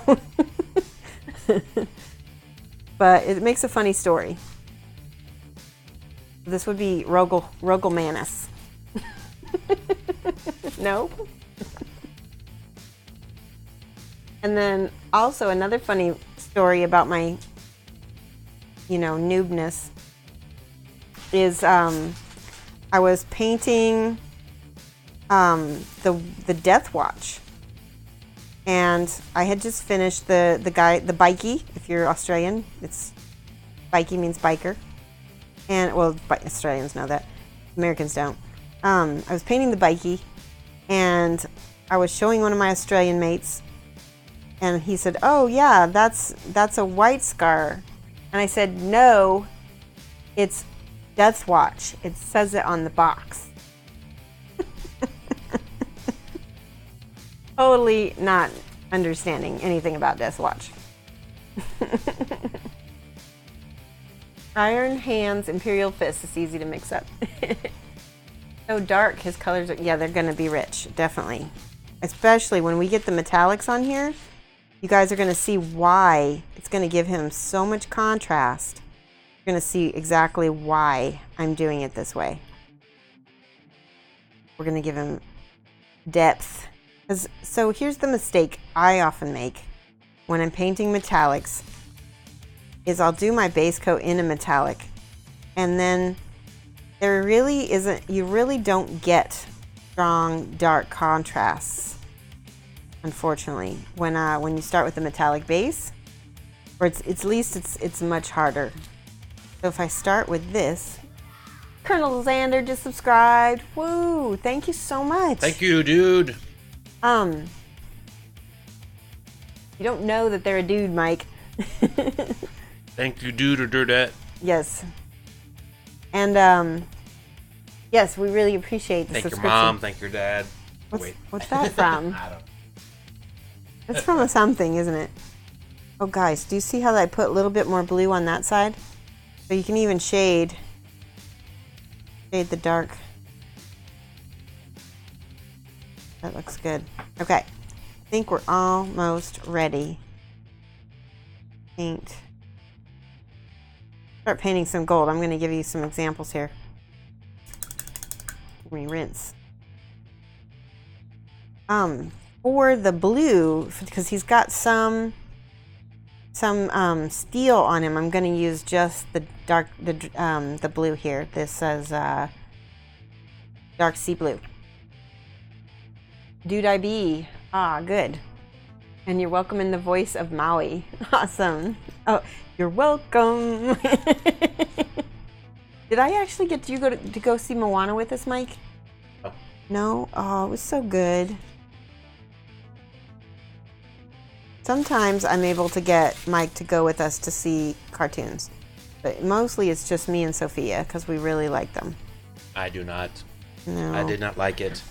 but it makes a funny story. This would be Rogal Manus. No? And then also another funny story about my noobness is I was painting the Death Watch, and I had just finished the bikie. If you're Australian, it's bikie means biker, and well, Australians know that, Americans don't. I was painting the bikie, and I was showing one of my Australian mates, and he said, "Oh yeah, that's a white scar," and I said, "No, it's Death Watch. It says it on the box." Totally not understanding anything about Death Watch. Iron Hands, Imperial Fist. It's easy to mix up. So dark, his colors are, yeah, they're going to be rich, definitely. Especially when we get the metallics on here, you guys are going to see why it's going to give him so much contrast. You're going to see exactly why I'm doing it this way. We're going to give him depth. So here's the mistake I often make when I'm painting metallics, is I'll do my base coat in a metallic, and then there really isn't, you really don't get strong dark contrasts, unfortunately, when you start with a metallic base, or at least it's much harder. So if I start with this, Colonel Xander just subscribed. Woo! Thank you so much. Thank you, dude. You don't know that they're a dude, Mike. Thank you, dude, or dudette. Yes. And yes, we really appreciate the Thank subscription. your mom. Thank your dad. What's that from? I don't know. It's from a something, isn't it? Oh, guys, do you see how I put a little bit more blue on that side? So you can even shade the dark. That looks good. Okay, I think we're almost ready. Paint. Start painting some gold. I'm going to give you some examples here. Let me rinse. For the blue, because he's got some steel on him, I'm going to use just the blue here. This says dark sea blue. Dude I be. Ah, good. And you're welcome in the voice of Maui. Awesome. Oh, you're welcome. Did I actually get you to go see Moana with us, Mike? Oh. No? Oh, it was so good. Sometimes I'm able to get Mike to go with us to see cartoons. But mostly it's just me and Sophia because we really like them. I do not. No. I did not like it.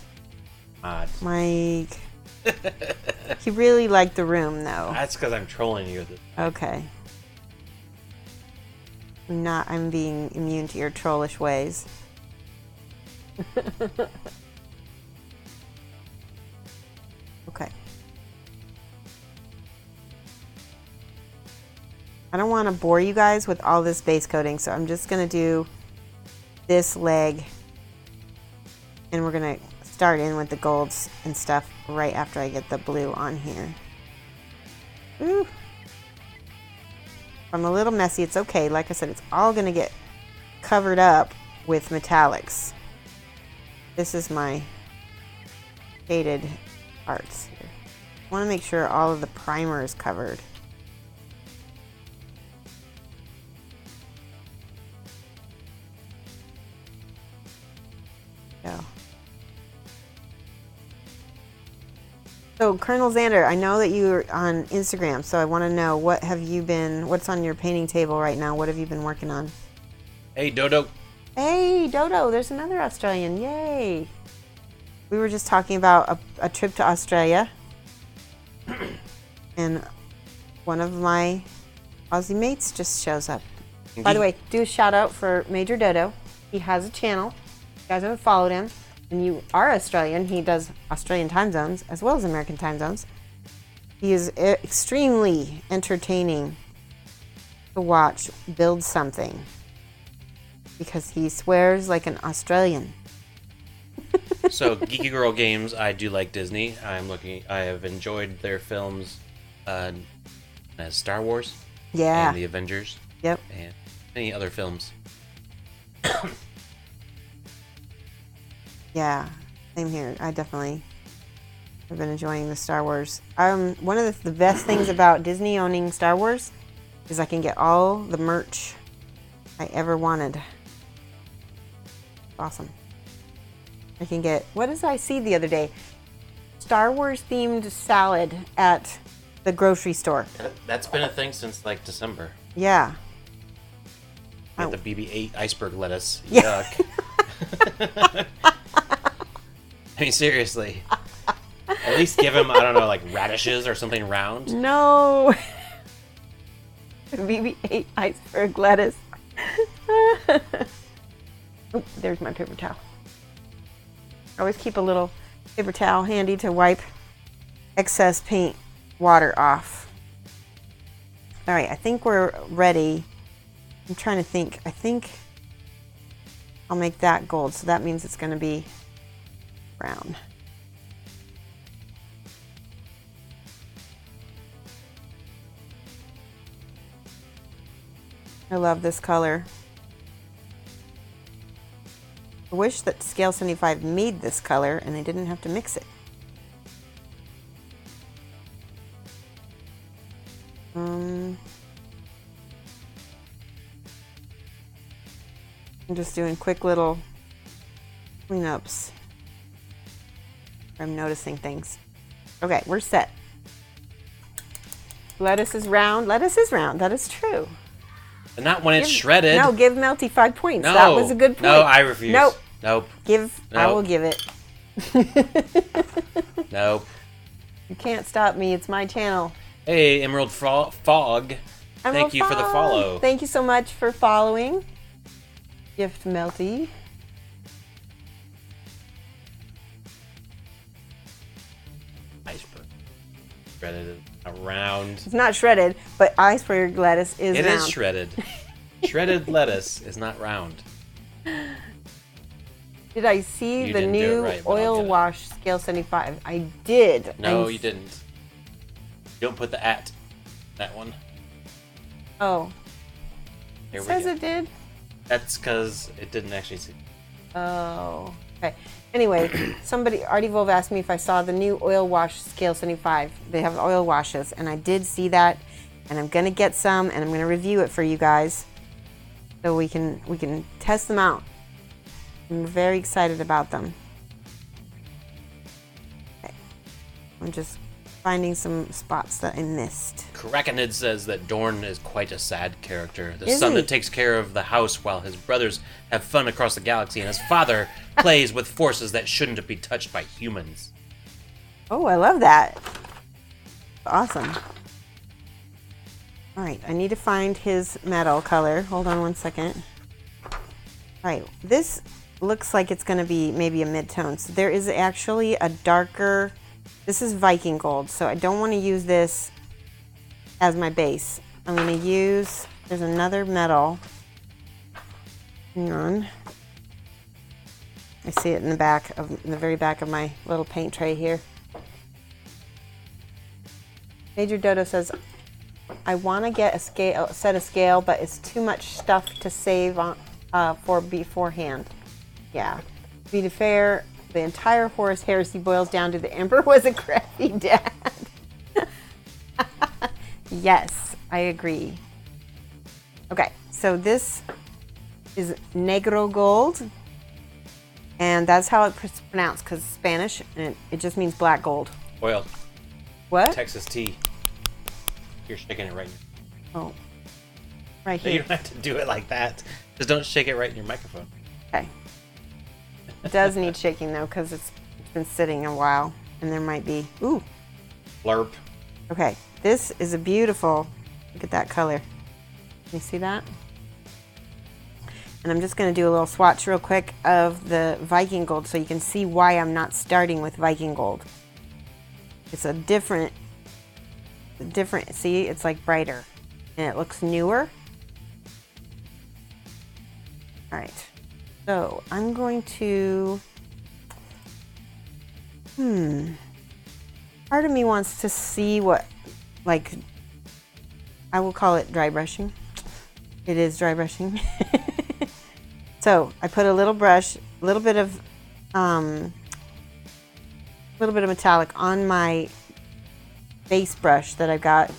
Mike. He really liked the room, though. That's because I'm trolling you. Okay. I'm being immune to your trollish ways. Okay. I don't want to bore you guys with all this base coating, so I'm just going to do this leg, and we're going to start in with the golds and stuff right after I get the blue on here. Ooh. If I'm a little messy, it's okay. Like I said, it's all going to get covered up with metallics. This is my shaded parts here. I want to make sure all of the primer is covered. Go. So, Colonel Xander, I know that you're on Instagram, so I want to know what's on your painting table right now? What have you been working on? Hey, Dodo. Hey, Dodo, there's another Australian. Yay. We were just talking about a trip to Australia. And one of my Aussie mates just shows up. By the way, do a shout out for Major Dodo. He has a channel. If you guys haven't followed him, and you are Australian, he does Australian time zones as well as American time zones. He is extremely entertaining to watch build something because he swears like an Australian. So, Geeky Girl Games, I do like Disney. I have enjoyed their films as Star Wars. Yeah. And the Avengers. Yep. And many other films. Yeah, same here. I definitely have been enjoying the Star Wars. One of the best things about Disney owning Star Wars is I can get all the merch I ever wanted. Awesome. I can get, what did I see the other day? Star Wars themed salad at the grocery store. That's been a thing since like December. Yeah. Got the BB-8 iceberg lettuce. Yeah. Yuck. I mean, seriously. At least give him, I don't know, like radishes or something round. No. BB-8 iceberg lettuce. Oh, there's my paper towel. I always keep a little paper towel handy to wipe excess paint water off. All right, I think we're ready. I'm trying to think. I think I'll make that gold, so that means it's going to be brown. I love this color. I wish that Scale 75 made this color and they didn't have to mix it. I'm just doing quick little cleanups. I'm noticing things. Okay, we're set. Lettuce is round. Lettuce is round. That is true. But not when it's shredded. No, give Melty 5 points. No. That was a good point. No, I refuse. Nope. Nope. I will give it. Nope. You can't stop me. It's my channel. Hey, Emerald Fog. Thank you for the follow. Thank you so much for following. Gift Melty. Iceberg. Shredded around. It's not shredded, but iceberg lettuce is round. It is shredded. Shredded lettuce is not round. Did I see You the didn't do it new right, but I'll oil get it. wash Scale 75? I did. No, you didn't. You don't put the at that one. Oh. Here It we says go. it did? That's because it didn't actually see. Oh. Okay. Anyway, somebody, Artie Volv asked me if I saw the new oil wash Scale 75. They have oil washes, and I did see that, and I'm gonna get some, and I'm gonna review it for you guys, so we can test them out. I'm very excited about them. Okay. I'm just finding some spots that I missed. Krakenid says that Dorn is quite a sad character. The Is son he? that takes care of the house while his brothers have fun across the galaxy, and his father plays with forces that shouldn't be touched by humans. Oh, I love that. Awesome. All right, I need to find his metal color. Hold on one second. All right, this looks like it's going to be maybe a mid-tone. So there is actually a darker, this is Viking gold, so I don't want to use this as my base. I'm going to use, there's another metal. Hang on. I see it in the very back of my little paint tray here. Major Dodo says, I want to get a set of scale, but it's too much stuff to save on for beforehand. Yeah. To be fair, the entire Horus heresy boils down to the Emperor was a crappy dad. Yes, I agree. Okay, so this is negro gold, and that's how it's pronounced because it's Spanish, and it just means black gold. Oil. What? Texas tea. You're shaking it right now. Oh, right No, you here. don't have to do it like that. Just don't shake it right in your microphone. Okay. It does need shaking though because it's been sitting a while, and there might be. Ooh. Blurp. Okay, this is a beautiful. Look at that color. Can you see that? And I'm just going to do a little swatch real quick of the Viking gold so you can see why I'm not starting with Viking gold. It's a different, see, it's like brighter and it looks newer. All right, so I'm going to, part of me wants to see what, like, I will call it dry brushing. It is dry brushing. So I put a little brush, a little bit of metallic on my base brush that I've got.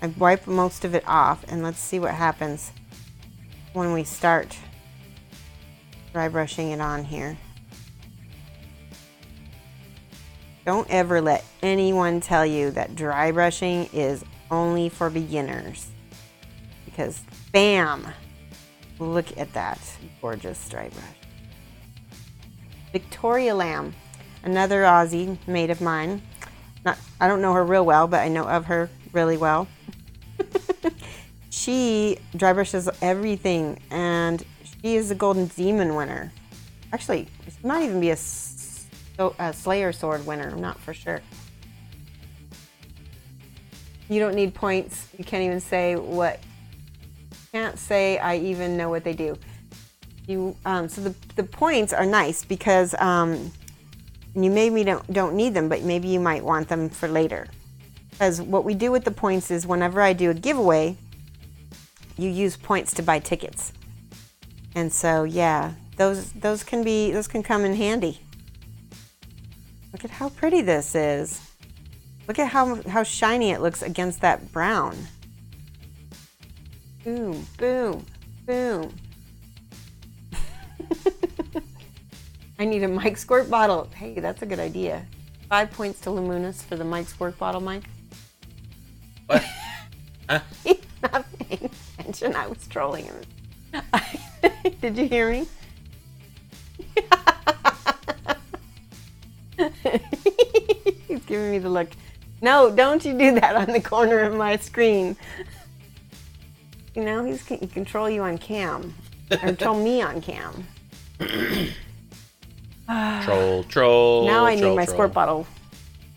I wipe most of it off, and let's see what happens when we start dry brushing it on here. Don't ever let anyone tell you that dry brushing is only for beginners, because bam, look at that gorgeous dry brush. Victoria Lamb, another Aussie mate of mine. I don't know her real well, but I know of her really well. She dry brushes everything, and she is a Golden Demon winner. Actually, she might even be a Slayer Sword winner. I'm not for sure. You don't need points. You can't even say what. Can't say I even know what they do. You so the points are nice because you maybe don't need them, but maybe you might want them for later. Because what we do with the points is whenever I do a giveaway, you use points to buy tickets. And so yeah, those can come in handy. Look at how pretty this is. Look at how shiny it looks against that brown. Boom, boom, boom. I need a Mike Squirt bottle. Hey, that's a good idea. 5 points to Luminous for the Mike Squirt bottle, Mike. What? Huh? He's not paying attention. I was trolling him. Did you hear me? He's giving me the look. No, don't you do that on the corner of my screen. You know, he can control you on cam. Or control me on cam. Troll. Now I need my troll. squirt bottle.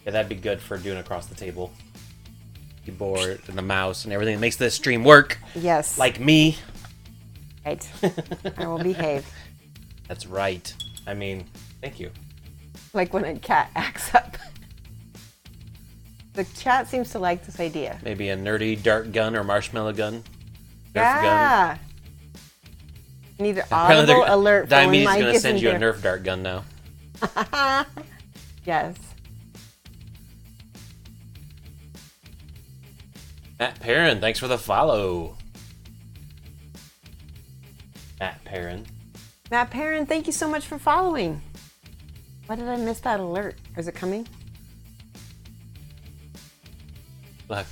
Yeah, that'd be good for doing across the table. Keyboard and the mouse and everything that makes this stream work. Yes. Like me. Right. I will behave. That's right. I mean, thank you. Like when a cat acts up. The chat seems to like this idea. Maybe a nerdy dart gun or marshmallow gun. Nerf Yeah. gun. I need an audible alert for when Diomedes is Mike going to is send in you a here. Nerf dart gun now. Yes. Matt Perrin, thanks for the follow. Matt Perrin. Matt Perrin, thank you so much for following. Why did I miss that alert? Is it coming?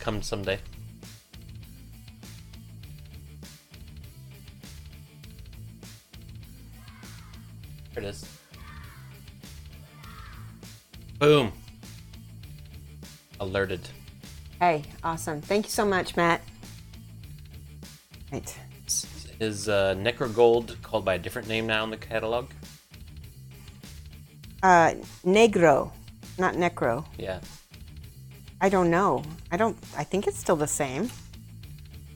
Come someday. There it is. Boom. Alerted. Hey, awesome. Thank you so much, Matt. Right. Is Necrogold called by a different name now in the catalog? Negro, not Necro. Yeah. I don't know. I think it's still the same.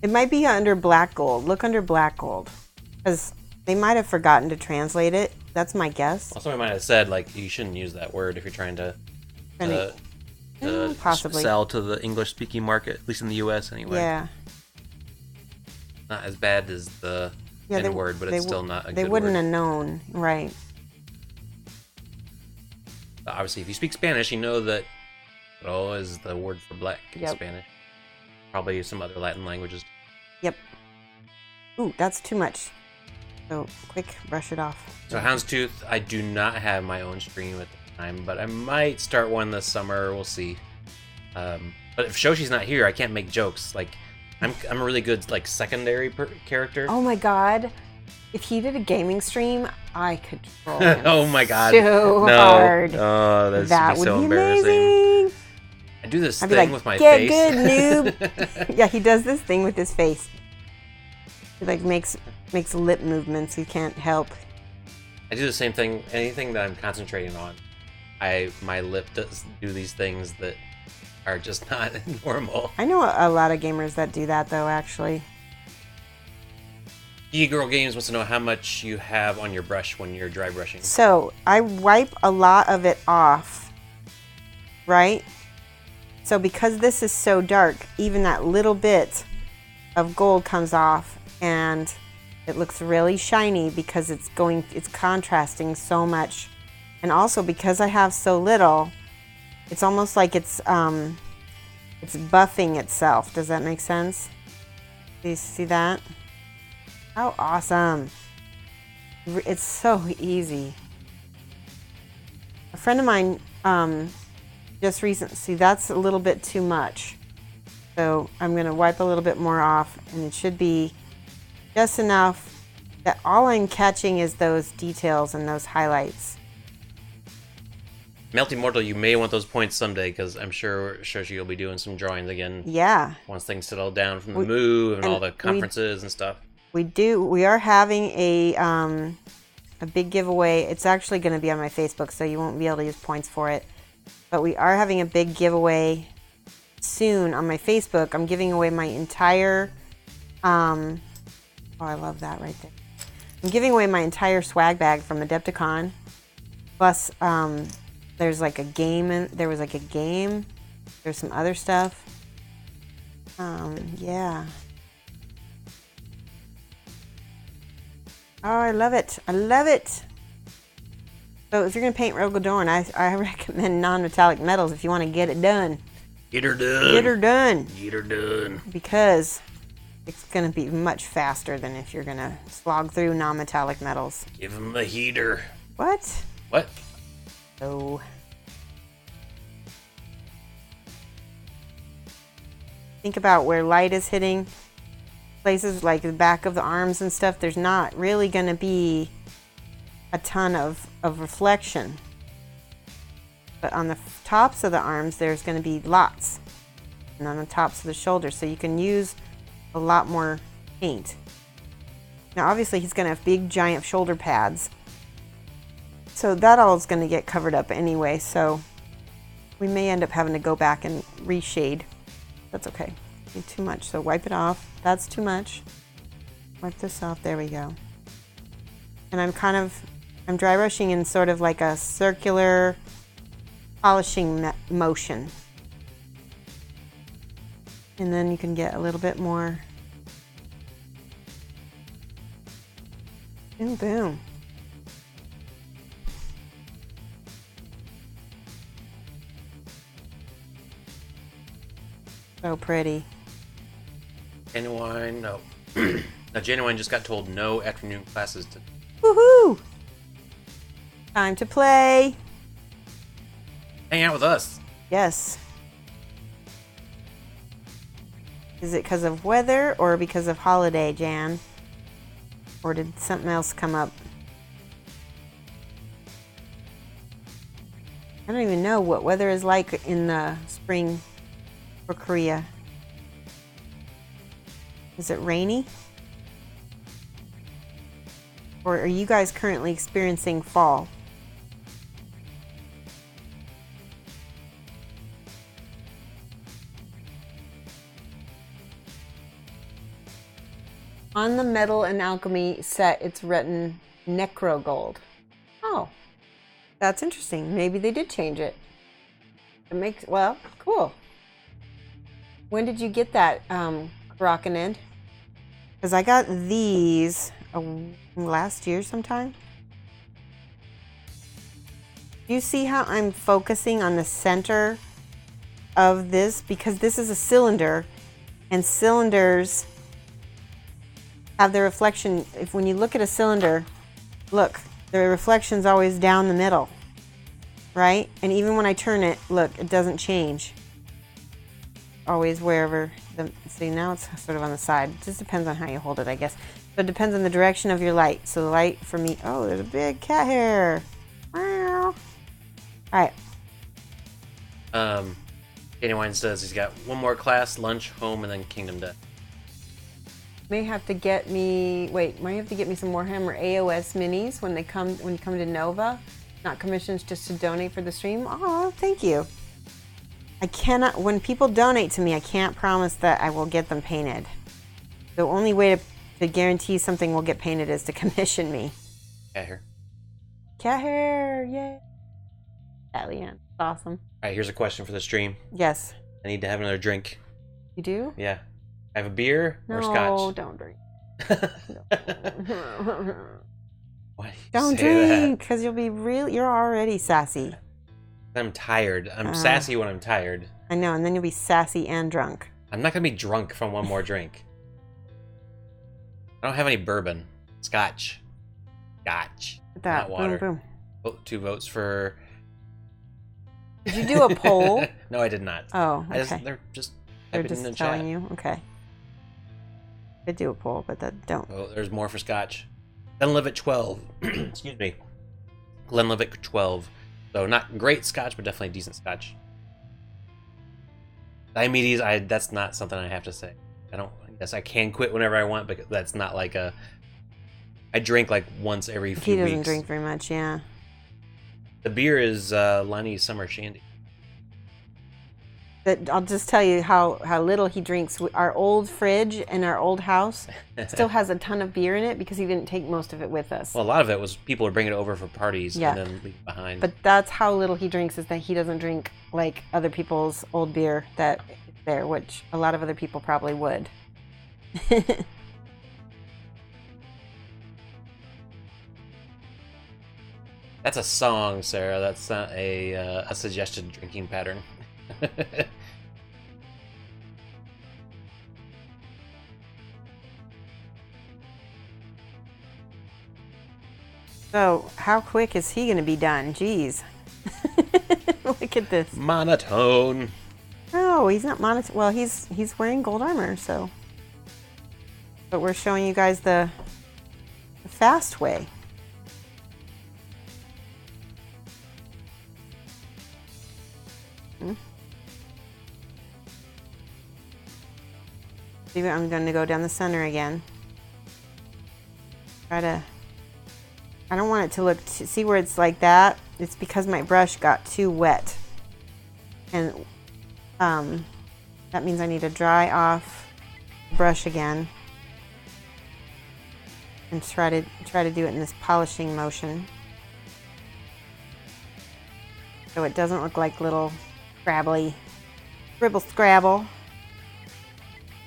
It might be under Black Gold. Look under Black Gold. Because they might have forgotten to translate it. That's my guess. Well, somebody might have said, like, you shouldn't use that word if you're trying to possibly sell to the English-speaking market, at least in the U.S. anyway. Yeah. Not as bad as the N-word, but it's still not a good word. They wouldn't have known, right. Obviously, if you speak Spanish, you know that "ro" is the word for black in Yep. Spanish. Probably some other Latin languages. Yep. Ooh, that's too much. So, quick, brush it off. So Houndstooth, I do not have my own stream at the time, but I might start one this summer. We'll see. But if Shoshie's not here, I can't make jokes. Like, I'm a really good like secondary character. Oh my god. If he did a gaming stream, I could troll him Oh my god. so hard. Oh, That be would so be embarrassing. amazing. I do this I'd be thing like, with my get face. good, noob. Yeah, he does this thing with his face. He like makes lip movements he can't help. I do the same thing. Anything that I'm concentrating on, my lip does do these things that are just not normal. I know a lot of gamers that do that though, actually. Girl Games wants to know how much you have on your brush when you're dry brushing. So I wipe a lot of it off, right? So because this is so dark, even that little bit of gold comes off, and It looks really shiny because it's contrasting so much. And also because I have so little, it's almost like it's buffing itself. Does that make sense? Do you see that? How awesome. It's so easy. A friend of mine just recently, see, that's a little bit too much. So I'm going to wipe a little bit more off, and it should be just enough that all I'm catching is those details and those highlights. Melty Mortal, you may want those points someday, because I'm sure Shoshie will be doing some drawings again. Yeah. Once things settle down from the move and all the conferences and stuff. We are having a big giveaway. It's actually going to be on my Facebook, so you won't be able to use points for it. But we are having a big giveaway soon on my Facebook. I'm giving away my entire... oh, I love that right there. I'm giving away my entire swag bag from Adepticon. Plus, there's like a game. There was like a game. There's some other stuff. Yeah. Oh, I love it. I love it. So if you're going to paint Rogal Dorn, I recommend non-metallic metals if you want to get it done. Get her done. Get her done. Get her done. Because it's going to be much faster than if you're going to slog through non-metallic metals. Give him the heater. What? What? Oh. Think about where light is hitting. Places like the back of the arms and stuff, there's not really going to be a ton of reflection. But on the tops of the arms, there's going to be lots. And on the tops of the shoulders, so you can use a lot more paint. Now, obviously, he's going to have big, giant shoulder pads. So that all is going to get covered up anyway, so we may end up having to go back and reshade. That's okay. Too much, so wipe it off. That's too much. Wipe this off. There we go. And I'm dry brushing in sort of like a circular polishing motion. And then you can get a little bit more. Boom, boom. So pretty. Genuine, no. Now, Genuine just got told no afternoon classes today. Woohoo! Time to play. Hang out with us. Yes. Is it because of weather or because of holiday, Jan? Or did something else come up? I don't even know what weather is like in the spring for Korea. Is it rainy? Or are you guys currently experiencing fall? On the Metal and Alchemy set, it's written Necro Gold. Oh, that's interesting. Maybe they did change it. It makes, well, cool. When did you get that, Rockin'? Because I got these last year sometime. Do you see how I'm focusing on the center of this? Because this is a cylinder, and cylinders have the reflection. When you look at a cylinder, look, the reflection's always down the middle, right? And even when I turn it, look, it doesn't change. Always wherever see, now it's sort of on the side. It just depends on how you hold it, I guess. So it depends on the direction of your light. So the light for me, oh, there's a big cat hair. Wow. All right. Genuine says he's got one more class, lunch, home, and then Kingdom Death. Might have to get me some Warhammer AOS minis when you come to Nova. Not commissions, just to donate for the stream. Oh, thank you. I cannot, when people donate to me, I can't promise that I will get them painted. The only way to guarantee something will get painted is to commission me. Cat hair. Cat hair, yay. Alien, awesome. All right, here's a question for the stream. Yes. I need to have another drink. You do? Yeah. Have a beer or scotch? No, don't drink. Why do you Don't say that? drink, because you'll be you're already sassy. I'm tired. I'm sassy when I'm tired. I know, and then you'll be sassy and drunk. I'm not gonna be drunk from one more drink. I don't have any bourbon. Scotch. Scotch. Look at that. Not water. Boom, boom. 2 votes for... Did you do a poll? No, I did not. Oh, okay. They're just They're typing in the just telling chat. you? Okay. I do a poll, but don't. Oh, there's more for Scotch. Glenlivet 12. Excuse me. Glenlivet 12. So not great Scotch, but definitely decent Scotch. Diomedes, that's not something I have to say. I guess I can quit whenever I want, but that's not like a... I drink like once every few weeks. He doesn't drink very much, yeah. The beer is Lonnie's Summer Shandy. But I'll just tell you how little he drinks. Our old fridge in our old house still has a ton of beer in it because he didn't take most of it with us. Well, a lot of it was people would bring it over for parties Yeah. and then leave it behind. But that's how little he drinks, is that he doesn't drink like other people's old beer that is there, which a lot of other people probably would. That's a song, Sarah. That's not a suggested drinking pattern. So, how quick is he going to be done? Jeez. Look at this. Monotone. No, he's not monotone. Well, he's wearing gold armor, so. But we're showing you guys the fast way. I'm going to go down the center again. I don't want it to look, see where it's like that? It's because my brush got too wet. And that means I need to dry off the brush again. And try to do it in this polishing motion. So it doesn't look like little scrabbly, scribble scrabble.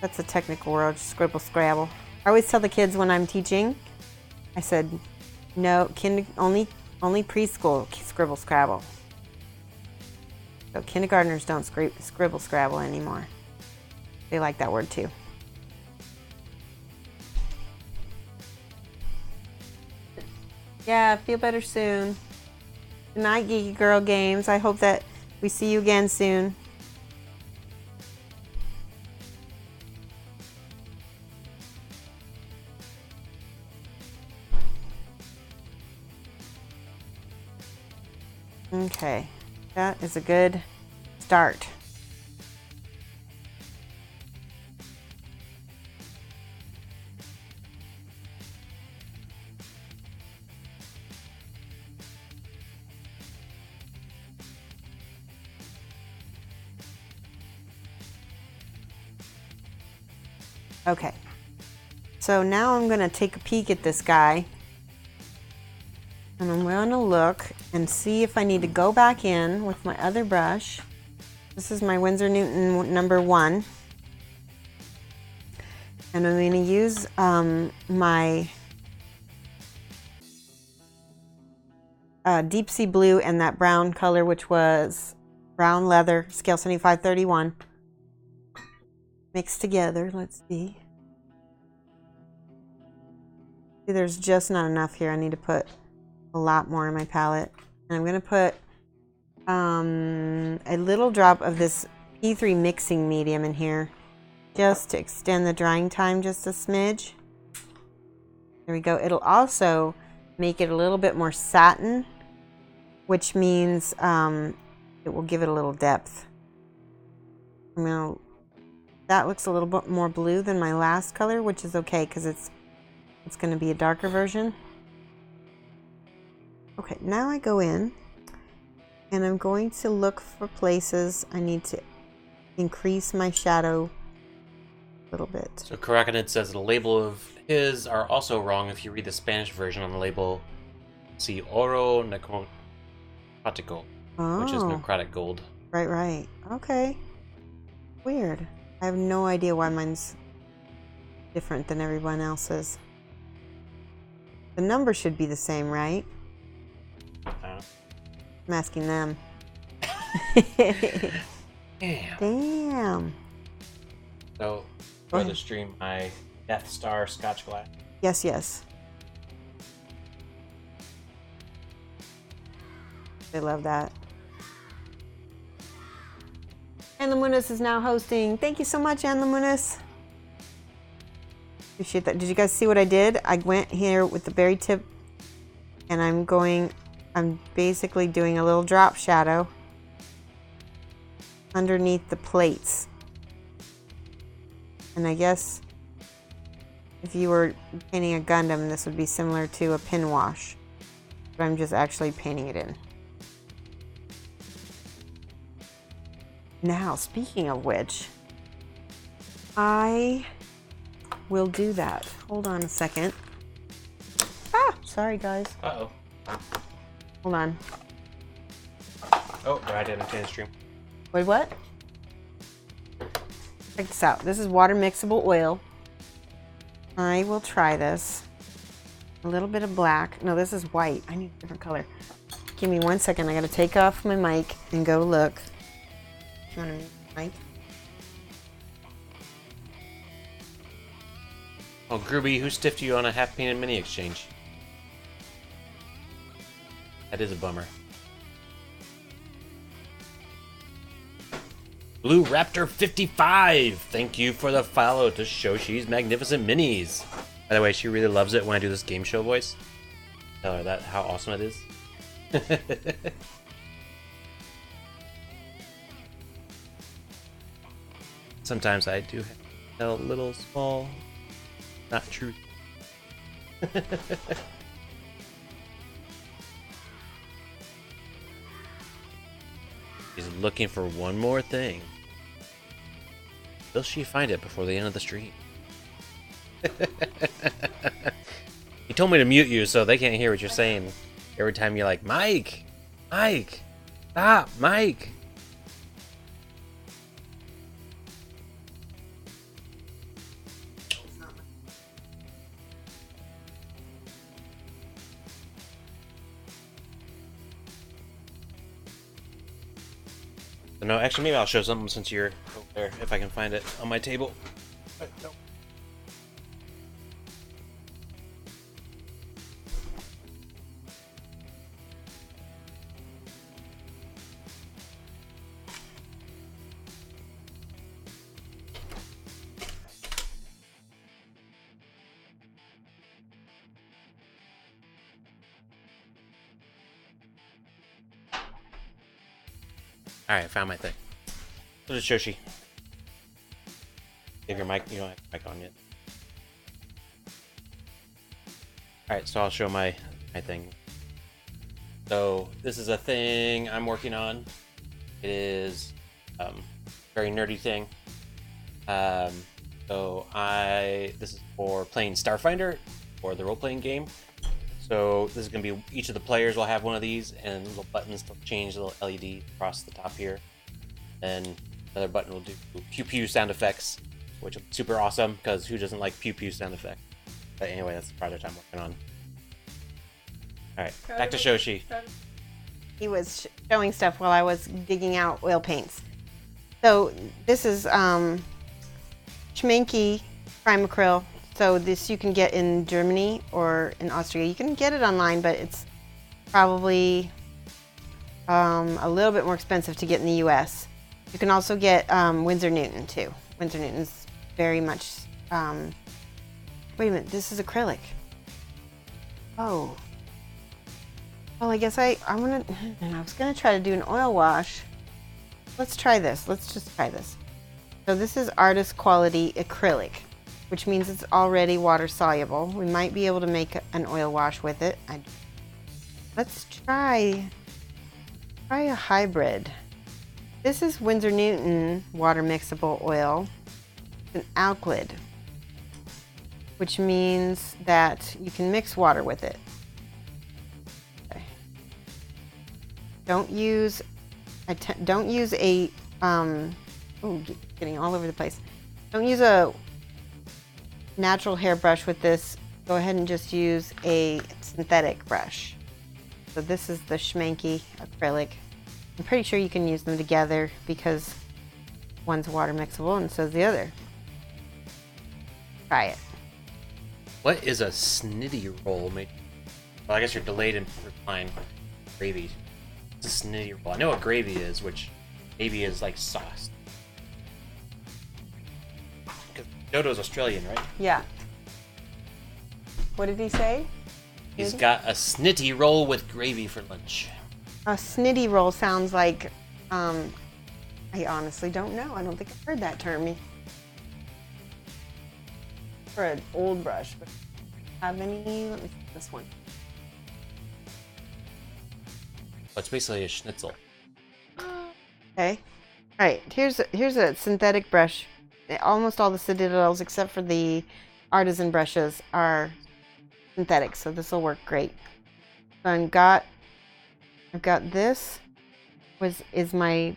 That's a technical word, scribble scrabble. I always tell the kids when I'm teaching, I said, no, only preschool scribble scrabble. So kindergartners don't scribble scrabble anymore. They like that word too. Yeah, feel better soon. Good night, Geeky Girl Games. I hope that we see you again soon. Okay, that is a good start. Okay, so now I'm going to take a peek at this guy. And I'm going to look and see if I need to go back in with my other brush. This is my Winsor Newton number 1. And I'm going to use my deep sea blue and that brown color, which was brown leather, scale 7531. Mixed together, let's see. See, there's just not enough here. I need to put a lot more in my palette. And I'm going to put a little drop of this P3 mixing medium in here just to extend the drying time just a smidge. There we go. It'll also make it a little bit more satin, which means it will give it a little depth. That looks a little bit more blue than my last color, which is okay because it's going to be a darker version. Okay, now I go in and I'm going to look for places I need to increase my shadow a little bit. So Karakanid says the label of his are also wrong if you read the Spanish version on the label. See Oro Necrotico, which is necrotic gold. Right. Okay. Weird. I have no idea why mine's different than everyone else's. The number should be the same, right? I'm asking them. Damn. Damn. So, for the stream, my Death Star Scotch glass. Yes, yes. They love that. And Lamunas is now hosting. Thank you so much, Ann Lamunas. Appreciate that. Did you guys see what I did? I went here with the berry tip, and I'm basically doing a little drop shadow underneath the plates. And I guess if you were painting a Gundam, this would be similar to a pin wash, but I'm just actually painting it in. Now, speaking of which, I will do that. Hold on a second. Ah, sorry guys. Uh-oh. Hold on. Oh, I didn't change stream. Wait, what? Check this out. This is water mixable oil. I will try this. A little bit of black. No, this is white. I need a different color. Give me 1 second. I gotta take off my mic and go look. You want to mute the mic? Oh, Groovy, who stiffed you on a half-painted mini exchange? That is a bummer. Blue Raptor 55! Thank you for the follow to Shoshie's Magnificent Minis. By the way, she really loves it when I do this game show voice. Tell her that how awesome it is. Sometimes I do have to tell a little small, not truth. She's looking for one more thing. Will she find it before the end of the stream? He told me to mute you so they can't hear what you're saying. Every time you're like, Mike! Mike! Stop! Mike! No, actually, maybe I'll show something since you're over there, if I can find it on my table. No. Alright, found my thing. So did Shoshie. Give your mic, you don't have your mic on yet. Alright, so I'll show my thing. So this is a thing I'm working on. It is very nerdy thing. This is for playing Starfinder or the role-playing game. So this is going to be, each of the players will have one of these and little buttons to change the little LED across the top here. And another button will do pew pew sound effects, which is super awesome because who doesn't like pew pew sound effect? But anyway, that's the project I'm working on. Alright, back to Shoshie. He was showing stuff while I was digging out oil paints. So this is Schminky Primacryl. So this you can get in Germany or in Austria. You can get it online, but it's probably a little bit more expensive to get in the US. You can also get Winsor Newton too. Winsor Newton's very much, wait a minute, this is acrylic. Oh. Well, I guess I was gonna try to do an oil wash. Let's try this, let's just try this. So this is artist quality acrylic, which means it's already water soluble. We might be able to make an oil wash with it. Let's try a hybrid. This is Winsor Newton water mixable oil. It's an alkyd, which means that you can mix water with it. Okay. Don't use a, oh, getting all over the place. Don't use a natural hairbrush with this, go ahead and just use a synthetic brush. So this is the Schmanky acrylic. I'm pretty sure you can use them together because one's water mixable and so is the other. Try it. What is a snitty roll made? Well, I guess you're delayed in replying. Gravy. It's a snitty roll. I know what gravy is, which maybe is like sauce. Because Dodo's Australian, right? Yeah. What did he say? He's got a snitty roll with gravy for lunch. A snitty roll sounds like, I honestly don't know. I don't think I've heard that term. For an old brush, but have any? Let me see this one. It's basically a schnitzel. Okay. All right. Here's a synthetic brush. Almost all the Citadels, except for the artisan brushes, are synthetic, so this will work great. So I've got this is my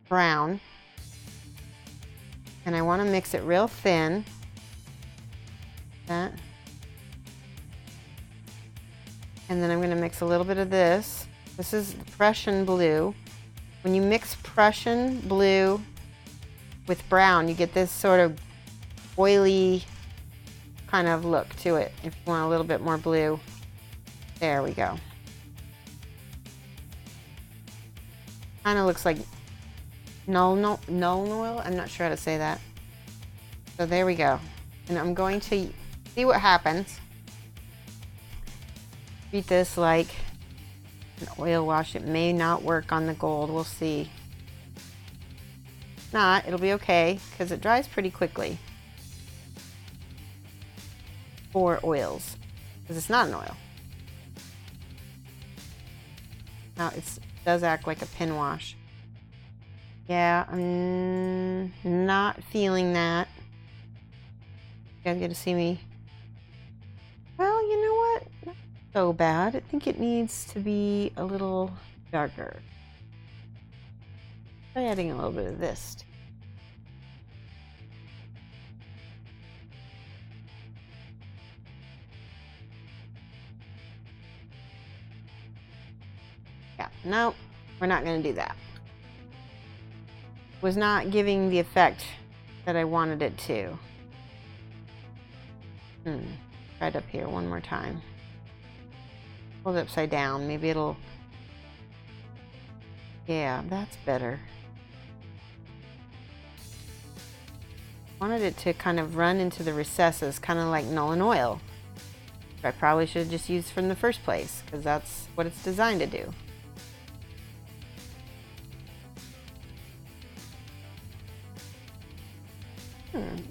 brown, and I want to mix it real thin. That. And then I'm going to mix a little bit of this. This is Prussian blue. When you mix Prussian blue with brown, you get this sort of oily kind of look to it. If you want a little bit more blue, there we go. Kind of looks like Nuln oil. I'm not sure how to say that. So there we go. And I'm going to see what happens. Treat this like an oil wash. It may not work on the gold. We'll see. If not, it'll be okay because it dries pretty quickly for oils, because it's not an oil. Now it does act like a pin wash. Yeah, I'm not feeling that. You guys get to see me. Well, you know what? Not so bad. I think it needs to be a little darker. Try adding a little bit of this. Yeah, no, we're not going to do that. Was not giving the effect that I wanted it to. Try it up here one more time. Hold it upside down. Maybe it'll... Yeah, that's better. Wanted it to kind of run into the recesses, kind of like Nuln oil. Which I probably should have just used from the first place, because that's what it's designed to do.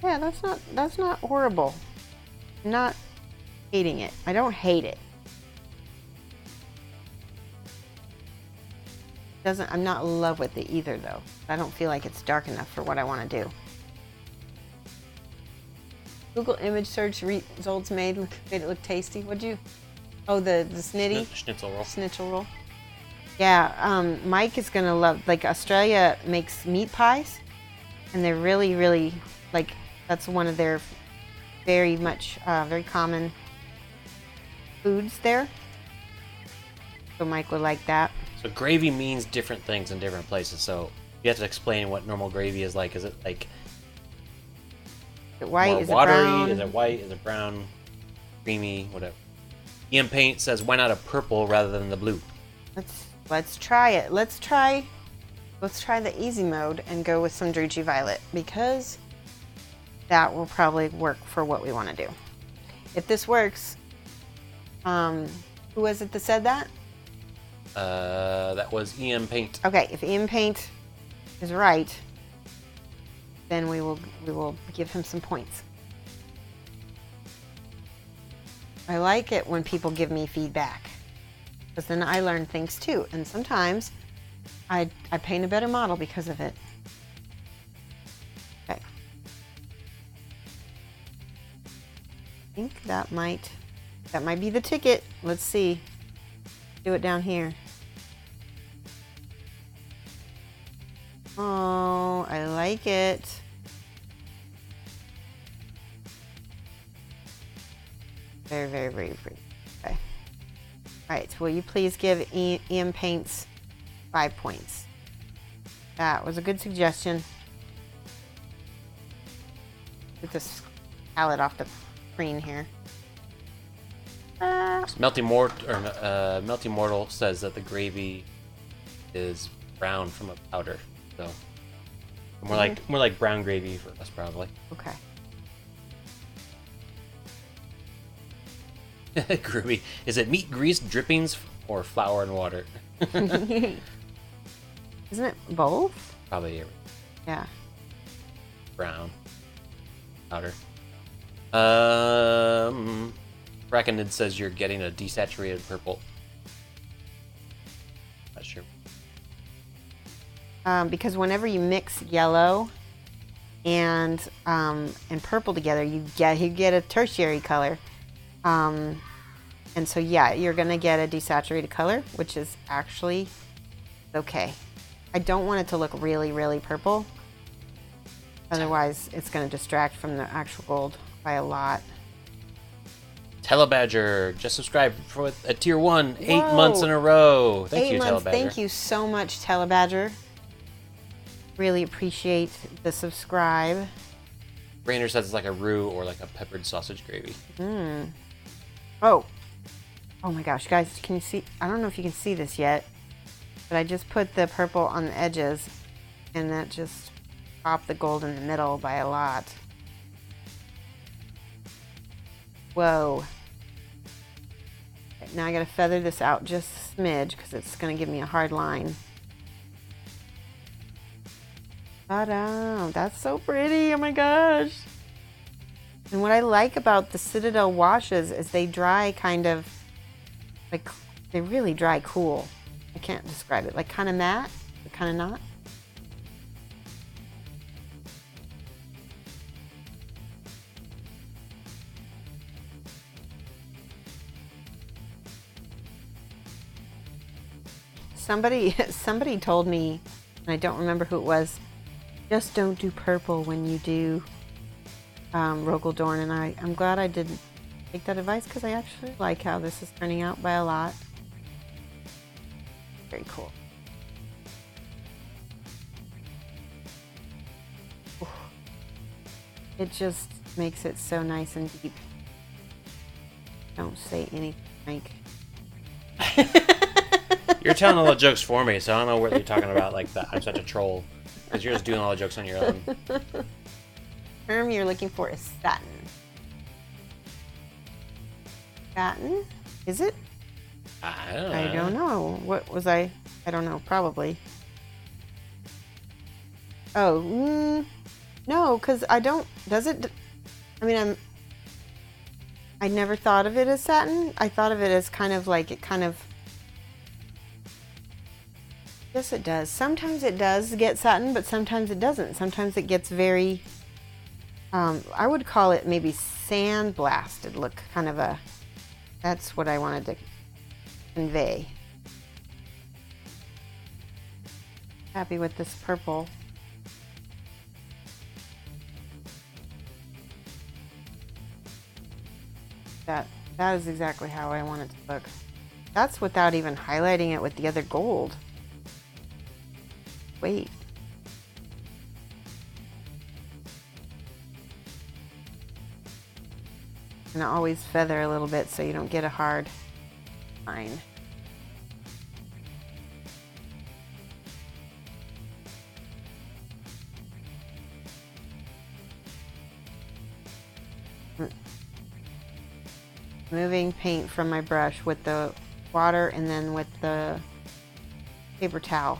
Yeah, that's not horrible. I'm not hating it. I don't hate it. I'm not in love with it either, though. I don't feel like it's dark enough for what I want to do. Google image search results made it look tasty. What'd you? Oh, the snitty Schnitzel roll. Schnitzel roll. Yeah, Mike is gonna love. Like, Australia makes meat pies, and they're really, really, like, that's one of their very common foods there. So Mike would like that. So gravy means different things in different places. So you have to explain what normal gravy is like. Is it like Is it white? more Is watery? it brown? Is it white? Is it brown? Creamy? Whatever. Ian Paint says, why not a purple rather than the blue? Let's try it. Let's try the easy mode and go with some Druchii Violet, because that will probably work for what we want to do. If this works, who was it that said that? That was Ian Paint. Okay, if Ian Paint is right, then we will give him some points. I like it when people give me feedback, because then I learn things too, and sometimes I paint a better model because of it. Okay. I think that might be the ticket. Let's see. Do it down here. Oh, I like it. Very, very, very pretty. Okay. All right. Will you please give Ian Paints 5 points? That was a good suggestion. Get this palette off the screen here. Melty Mortal says that the gravy is brown from a powder, so more like brown gravy for us probably. Okay. Groovy. Is it meat, grease, drippings, or flour and water? Isn't it both? Probably Yeah. brown powder. Brackenid says you're getting a desaturated purple. Not sure. Because whenever you mix yellow and purple together, you get a tertiary color. And so yeah, you're gonna get a desaturated color, which is actually okay. I don't want it to look really, really purple. Otherwise, it's gonna distract from the actual gold by a lot. Telebadger just subscribed for a tier 1, 8 Whoa. months in a row. Thank 8 you, months. Telebadger. Thank you so much, Telebadger. Really appreciate the subscribe. Rainer says it's like a roux or like a peppered sausage gravy. Oh my gosh, guys, can you see? I don't know if you can see this yet, but I just put the purple on the edges, and that just popped the gold in the middle by a lot. Whoa. Okay, now I gotta feather this out just a smidge because it's gonna give me a hard line. Ta-da! That's so pretty, oh my gosh. And what I like about the Citadel washes is they dry kind of, like, they really dry cool. I can't describe it. Like kind of matte, but kind of not. Somebody told me, and I don't remember who it was, just don't do purple when you do Rogal Dorn, and I'm glad I didn't take that advice because I actually like how this is turning out by a lot. Very cool. Ooh. It just makes it so nice and deep. Don't say anything, Mike. You're telling all the jokes for me, so I don't know what you're talking about like that. I'm such a troll. Because you're just doing all the jokes on your own. Term you're looking for is satin. Satin? Is it? I don't know. I don't know. What was I don't know. Probably. Oh, no, because I don't. Does it? I mean, I never thought of it as satin. I thought of it as kind of like it kind of. Yes, it does. Sometimes it does get satin, but sometimes it doesn't. Sometimes it gets very, I would call it maybe sand-blasted look, kind of a, that's what I wanted to convey. Happy with this purple. That is exactly how I want it to look. That's without even highlighting it with the other gold. Wait. And I always feather a little bit so you don't get a hard line. Moving paint from my brush with the water and then with the paper towel.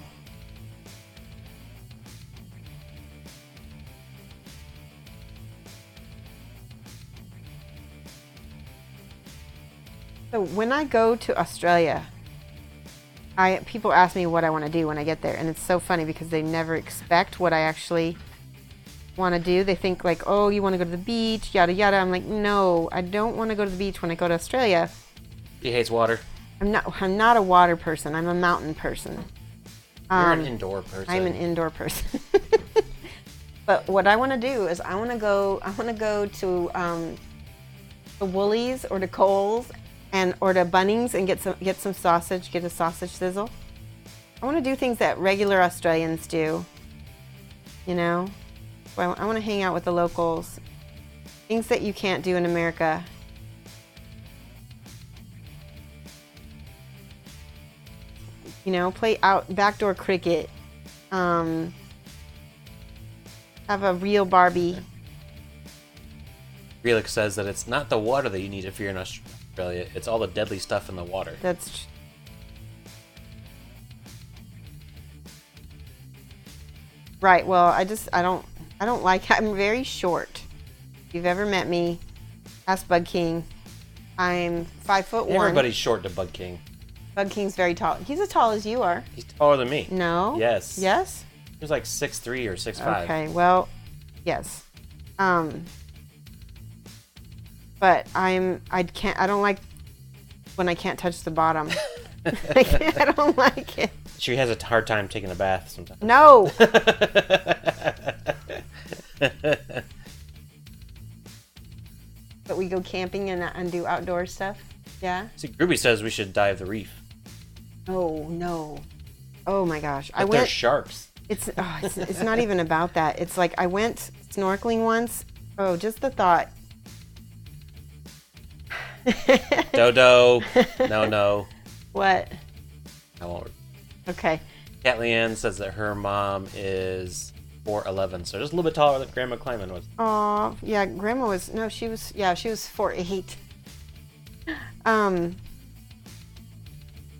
So when I go to Australia, people ask me what I want to do when I get there, and it's so funny because they never expect what I actually want to do. They think like, oh, you want to go to the beach, yada yada. I'm like, no, I don't want to go to the beach when I go to Australia. He hates water. I'm not a water person. I'm a mountain person. You're an indoor person. I'm an indoor person. But what I want to do is I want to go to to Woolies or to Kohl's or to Bunnings and get some sausage, get a sausage sizzle. I want to do things that regular Australians do. You know? So I want to hang out with the locals. Things that you can't do in America. You know, play out backdoor cricket. Have a real Barbie. Relix says that it's not the water that you need if you're in Australia. It's all the deadly stuff in the water. That's right. Well, I don't like. I'm very short. If you've ever met me, ask Bug King. I'm 5'1". Everybody's short to Bug King. Bug King's very tall. He's as tall as you are. He's taller than me. No. Yes. Yes. He's like 6'3" or 6'5". Okay. Well, yes. But I don't like when I can't touch the bottom. I don't like it. She has a hard time taking a bath sometimes. No. But we go camping and do outdoor stuff. Yeah. See, Groovy says we should dive the reef. Oh no. Oh my gosh. But there's sharks. It's not even about that. It's like I went snorkeling once. Oh, just the thought. Dodo. No. What? I won't. Okay. Cat Leanne says that her mom is 4'11", so just a little bit taller than Grandma Kleiman was. Oh, yeah, Grandma was, she was 4'8".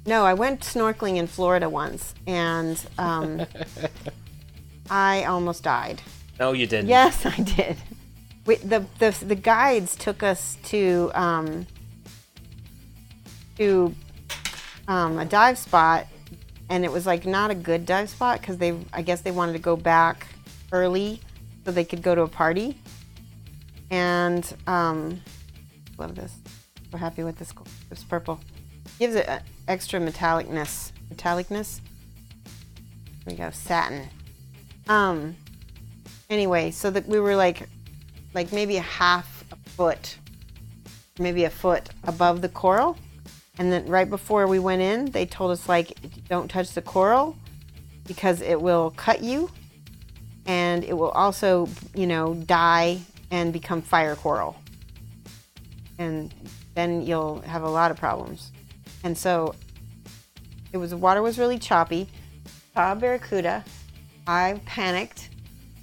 No, I went snorkeling in Florida once, and I almost died. No, you didn't. Yes, I did. The guides took us to a dive spot, and it was like not a good dive spot because I guess they wanted to go back early so they could go to a party. And love this. So happy with this purple. Gives it an extra metallicness. There we go, satin. Anyway, so that we were like maybe a half a foot, maybe a foot above the coral. And then right before we went in, they told us don't touch the coral because it will cut you, and it will also, die and become fire coral. And then you'll have a lot of problems. And so the water was really choppy. Saw a barracuda. I panicked,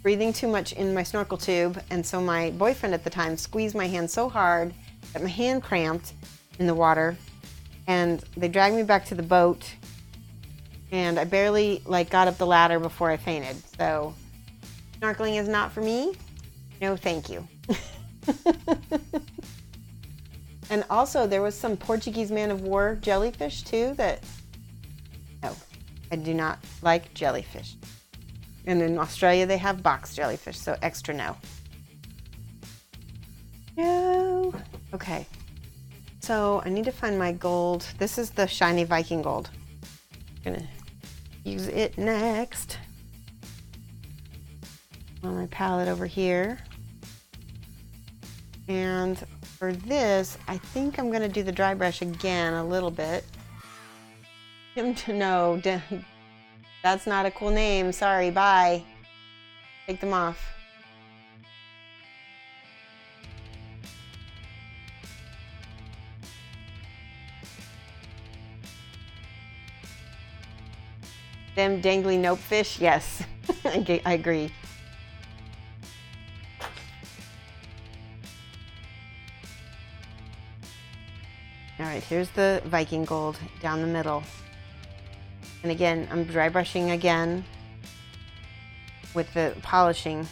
breathing too much in my snorkel tube, and so my boyfriend at the time squeezed my hand so hard that my hand cramped in the water. And they dragged me back to the boat, and I barely got up the ladder before I fainted. So snorkeling is not for me. No, thank you. And also there was some Portuguese man-of-war jellyfish too no, I do not like jellyfish. And in Australia they have box jellyfish, so extra no. No. Okay. So I need to find my gold. This is the shiny Viking gold. I'm gonna use it next. On my palette over here. And for this, I think I'm gonna do the dry brush again a little bit. No, that's not a cool name. Sorry, bye. Take them off. Them dangly nope fish? Yes, I agree. All right, here's the Viking gold down the middle. And again, I'm dry brushing again with the polishing.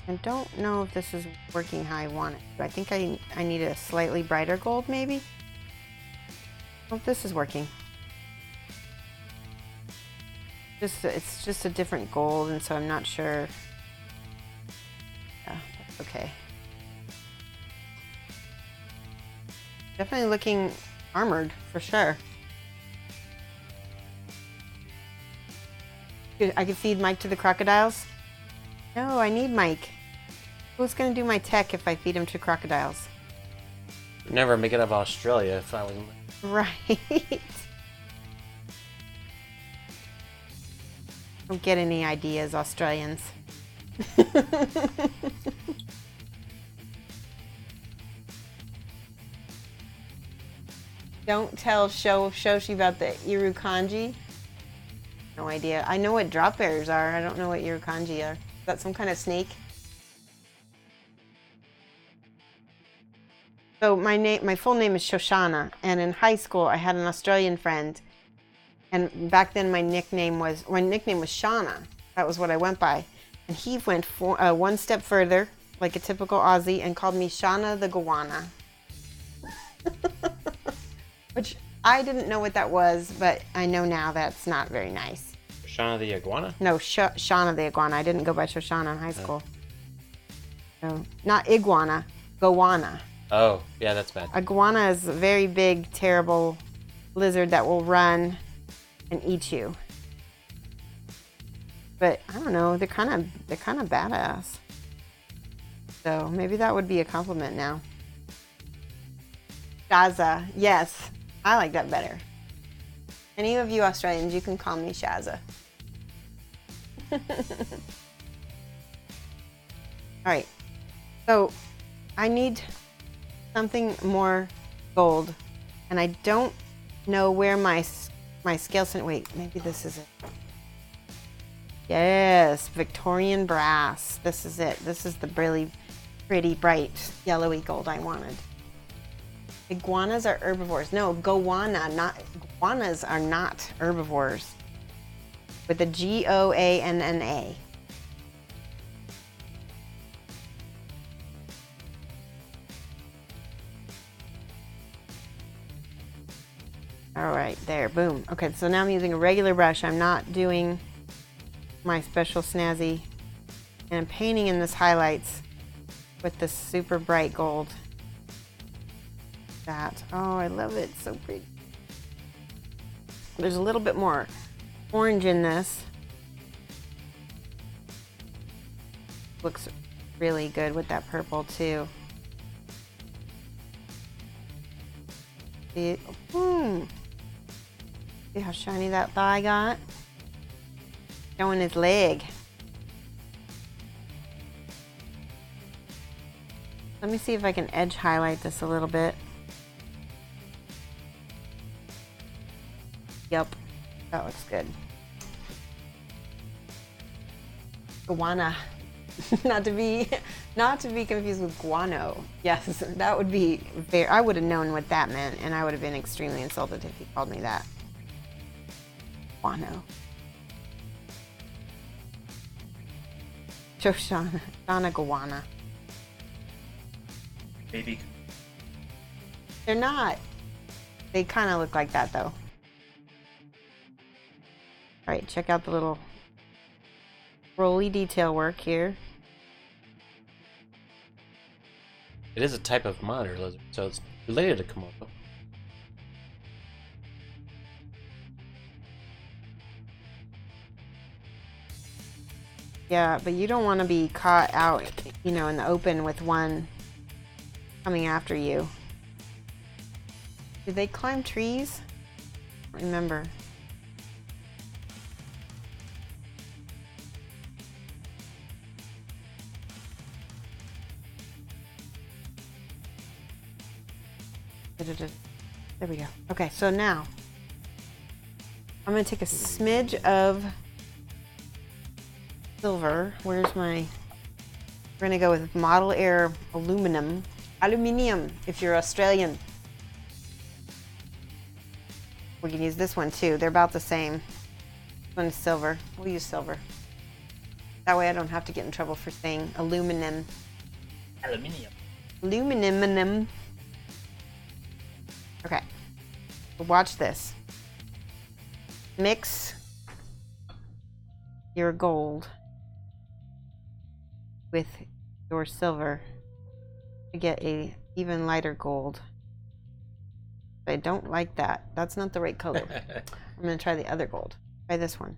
I don't know if this is working how I want it. I think I need a slightly brighter gold, maybe. Oh, this is working. It's just a different gold, and so I'm not sure. Yeah, that's okay. Definitely looking armored for sure. I could feed Mike to the crocodiles? No, I need Mike. Who's gonna do my tech if I feed him to crocodiles? Never make it out of Australia if I was. Right. Don't get any ideas, Australians. Don't tell Shoshie about the Irukanji. No idea. I know what drop bearers are. I don't know what Irukanji are. Is that some kind of snake? So my full name is Shoshana, and in high school I had an Australian friend, and back then my nickname was Shauna. That was what I went by, and he went one step further, like a typical Aussie, and called me Shauna the Goanna. Which I didn't know what that was, but I know now that's not very nice. Shoshana the iguana? No, Shauna the iguana. I didn't go by Shoshana in high school. So, not iguana, goanna. Oh, yeah, that's bad. Iguana is a very big, terrible lizard that will run and eat you. But I don't know, they're kind of badass. So maybe that would be a compliment now. Shaza, yes, I like that better. Any of you Australians, you can call me Shaza. All right, so I need something more gold, and I don't know where my scale center. Wait, maybe this is it. Yes, Victorian brass. This is it. This is the really pretty, bright, yellowy gold I wanted. Iguanas are herbivores. No, iguanas are not herbivores. With a Goanna. All right, there, boom. Okay, so now I'm using a regular brush. I'm not doing my special snazzy, and I'm painting in this highlights with this super bright gold. Oh, I love it, so pretty. There's a little bit more orange in this. Looks really good with that purple too. See, see how shiny that thigh got? Showing his leg. Let me see if I can edge highlight this a little bit. Yep, that looks good. Guana. not to be confused with guano. Yes, that would be very, I would have known what that meant, and I would have been extremely insulted if he called me that. Guano. Shoshana Goanna. Baby. They're not. They kind of look like that though. All right, check out the little rolly detail work here. It is a type of monitor lizard, so it's related to Komodo. Yeah, but you don't want to be caught out, you know, in the open with one coming after you. Do they climb trees? Remember. There we go. Okay, so now I'm going to take a smidge of silver. Where's my... We're going to go with Model Air Aluminum. Aluminium, if you're Australian. We can use this one too. They're about the same. This one is silver. We'll use silver. That way I don't have to get in trouble for saying aluminum. Aluminium. Aluminum. Okay. So watch this. Mix your gold with your silver to get a even lighter gold. I don't like that. That's not the right color. I'm going to try the other gold. Try this one.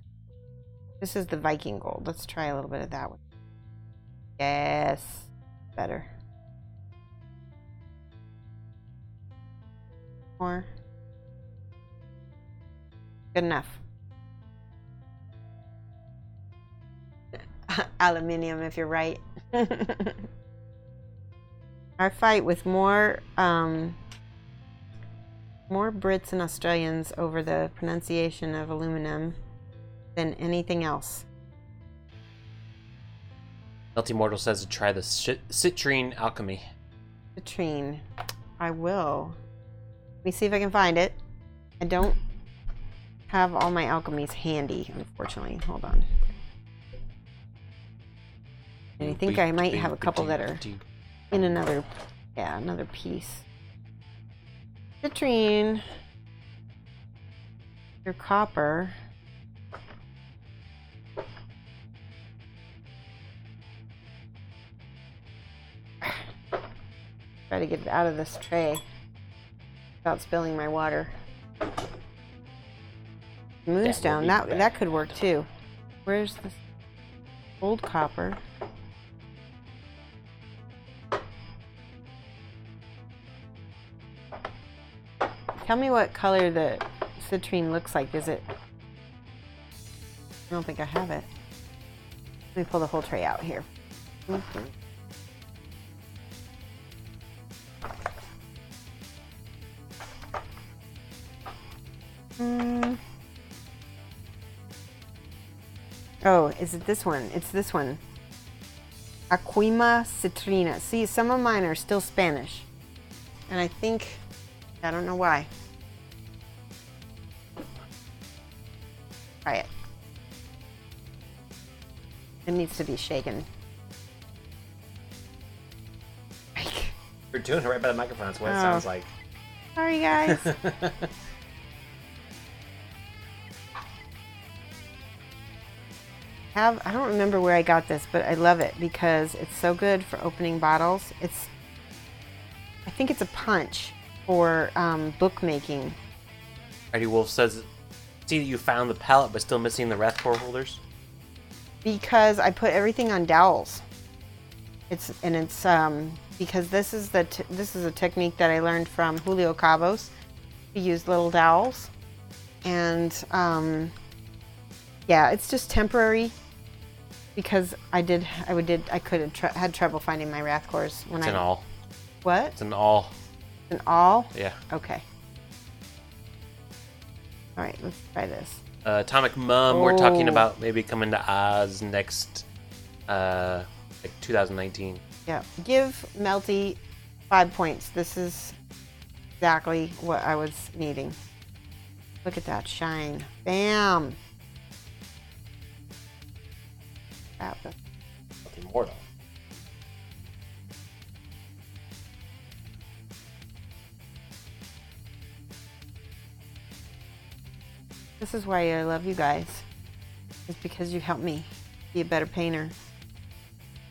This is the Viking gold. Let's try a little bit of that one. Yes, better. More. Good enough. Aluminium, if you're right. I fight with more Brits and Australians over the pronunciation of aluminum than anything else. Melty Mortal says to try the citrine alchemy. Citrine. I will. Let me see if I can find it. I don't have all my alchemies handy, unfortunately. Hold on. And I think I might have a couple that are in another piece. Citrine. Your copper. Try to get it out of this tray without spilling my water. Moonstone, that could work too. Where's this old copper? Tell me what color the citrine looks like. Is it? I don't think I have it. Let me pull the whole tray out here. Oh, is it this one? It's this one. Aquima citrina. See, some of mine are still Spanish. And I think, I don't know why. Try it. It needs to be shaken. You're doing it right by the microphone. That's what it sounds like. Sorry, guys. I don't remember where I got this, but I love it because it's so good for opening bottles. I think it's a punch for bookmaking. Mighty Wolf says, see that you found the palette but still missing the Wrathcore holders? Because I put everything on dowels. It's because this is a technique that I learned from Julio Cabos. He used little dowels, and yeah, it's just temporary. Because I had trouble finding my Wrathcores when It's an all. What? It's an all. An all? Yeah. Okay. All right, let's try this. Atomic Mum, we're talking about maybe coming to Oz next, like 2019. Yeah. Give Melty 5 points. This is exactly what I was needing. Look at that shine. Bam. Immortal. This is why I love you guys. It's because you help me be a better painter.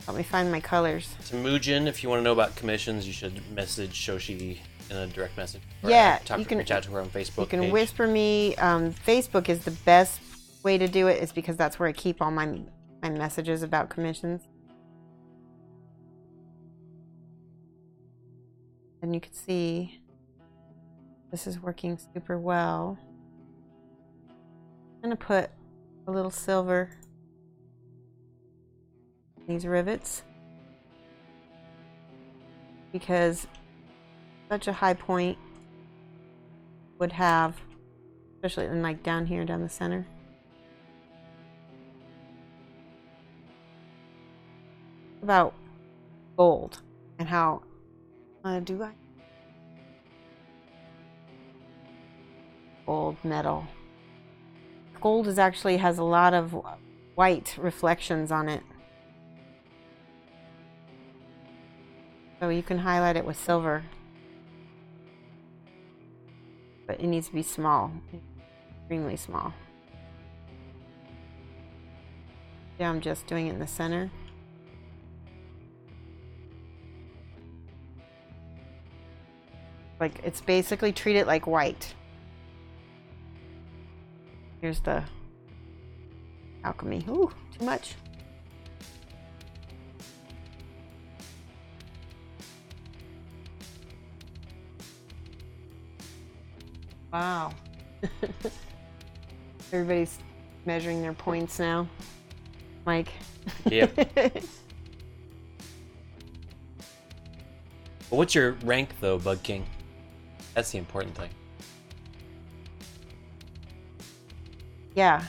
Help me find my colors. Temujin, if you want to know about commissions, you should message Shoshie in a direct message. Or yeah, you can reach out to her on Facebook. You can page. whisper me. Facebook is the best way to do it, is because that's where I keep all my messages about commissions. And you can see this is working super well. I'm going to put a little silver in these rivets because such a high point would have, especially in like down here, down the center. About gold and how gold metal. Gold actually has a lot of white reflections on it, so you can highlight it with silver, but it needs to be small, extremely small. Yeah, I'm just doing it in the center. Like, it's basically treat it like white. Here's the alchemy. Ooh, too much. Wow. Everybody's measuring their points now. Mike. Yep. Well, what's your rank though, Bug King? That's the important thing. Yeah.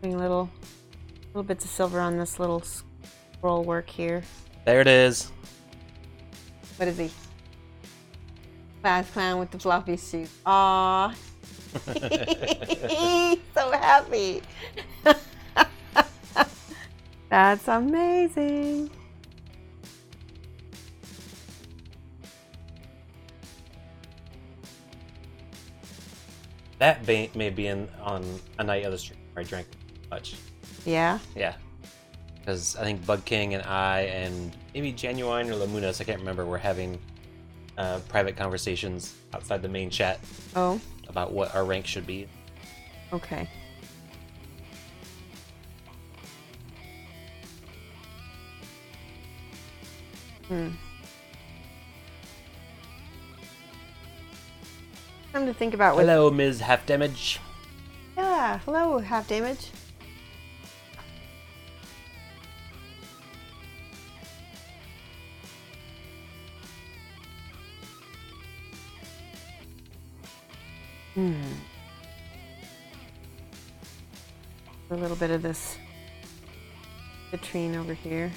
Putting little bits of silver on this little scroll work here. There it is. What is he? Class clown with the floppy suit. Aww. So happy. That's amazing. That may be on a night of the stream where I drank too much. Yeah? Yeah. Because I think Bug King and I and maybe Genuine or Lamunas, I can't remember, were having private conversations outside the main chat. Oh. About what our rank should be. Okay. Something to think about with... Hello, Ms. Half Damage. Yeah, hello, half damage. A little bit of this citrine over here.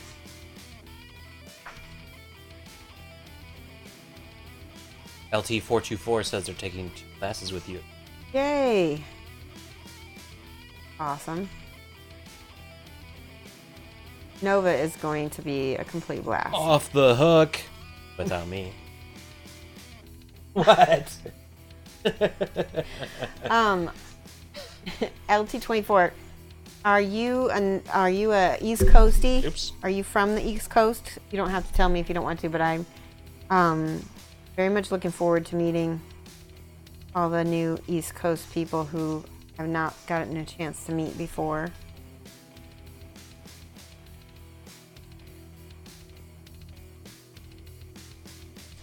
LT424 says they're taking 2 classes with you. Yay! Awesome. Nova is going to be a complete blast. Off the hook. Without me. What? LT24, are you a East Coastie? Oops. Are you from the East Coast? You don't have to tell me if you don't want to, but I'm very much looking forward to meeting all the new East Coast people who have not gotten a chance to meet before.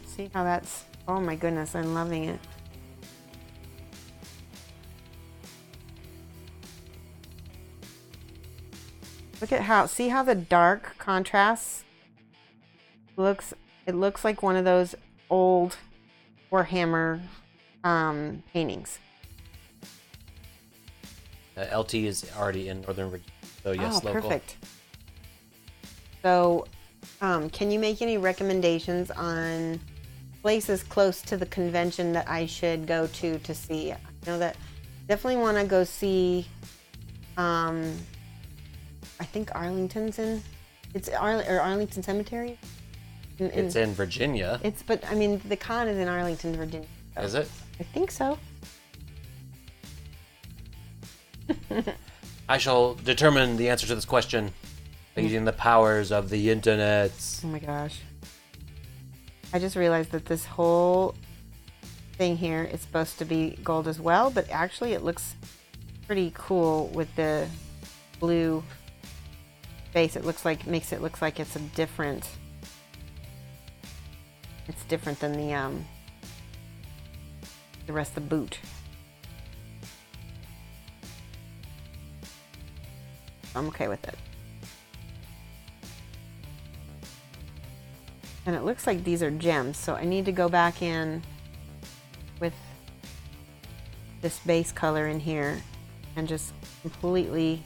See how that's, oh my goodness, I'm loving it. Look at how, see how the dark contrasts looks, it looks like one of those old Warhammer paintings. LT is already in Northern Virginia, so yes, Oh, local. perfect. So, can you make any recommendations on places close to the convention that I should go to see? I know that definitely want to go see. I think Arlington's in. It's Arlington Cemetery. It's in Virginia. But I mean, the con is in Arlington, Virginia. So Is it? I think so. I shall determine the answer to this question using the powers of the internet. Oh my gosh. I just realized that this whole thing here is supposed to be gold as well, but actually it looks pretty cool with the blue base. It looks like, makes it look like it's a different, it's different than the rest of the boot. I'm okay with it. And it looks like these are gems, so I need to go back in with this base color in here and just completely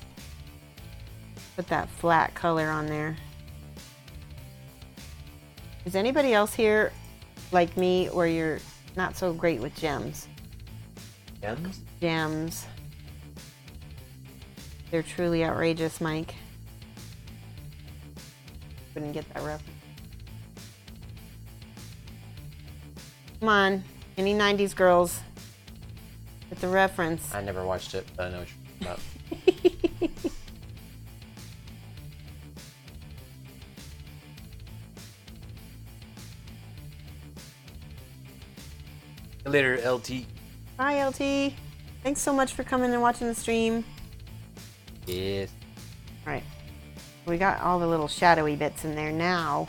put that flat color on there. Is anybody else here like me where you're not so great with gems? Gems? Gems. They're truly outrageous, Mike. Couldn't get that reference. Come on, any 90s girls with the reference. I never watched it, but I know what you're talking about. Later, LT. Bye, LT. Thanks so much for coming and watching the stream. Yes. All right. We got all the little shadowy bits in there now.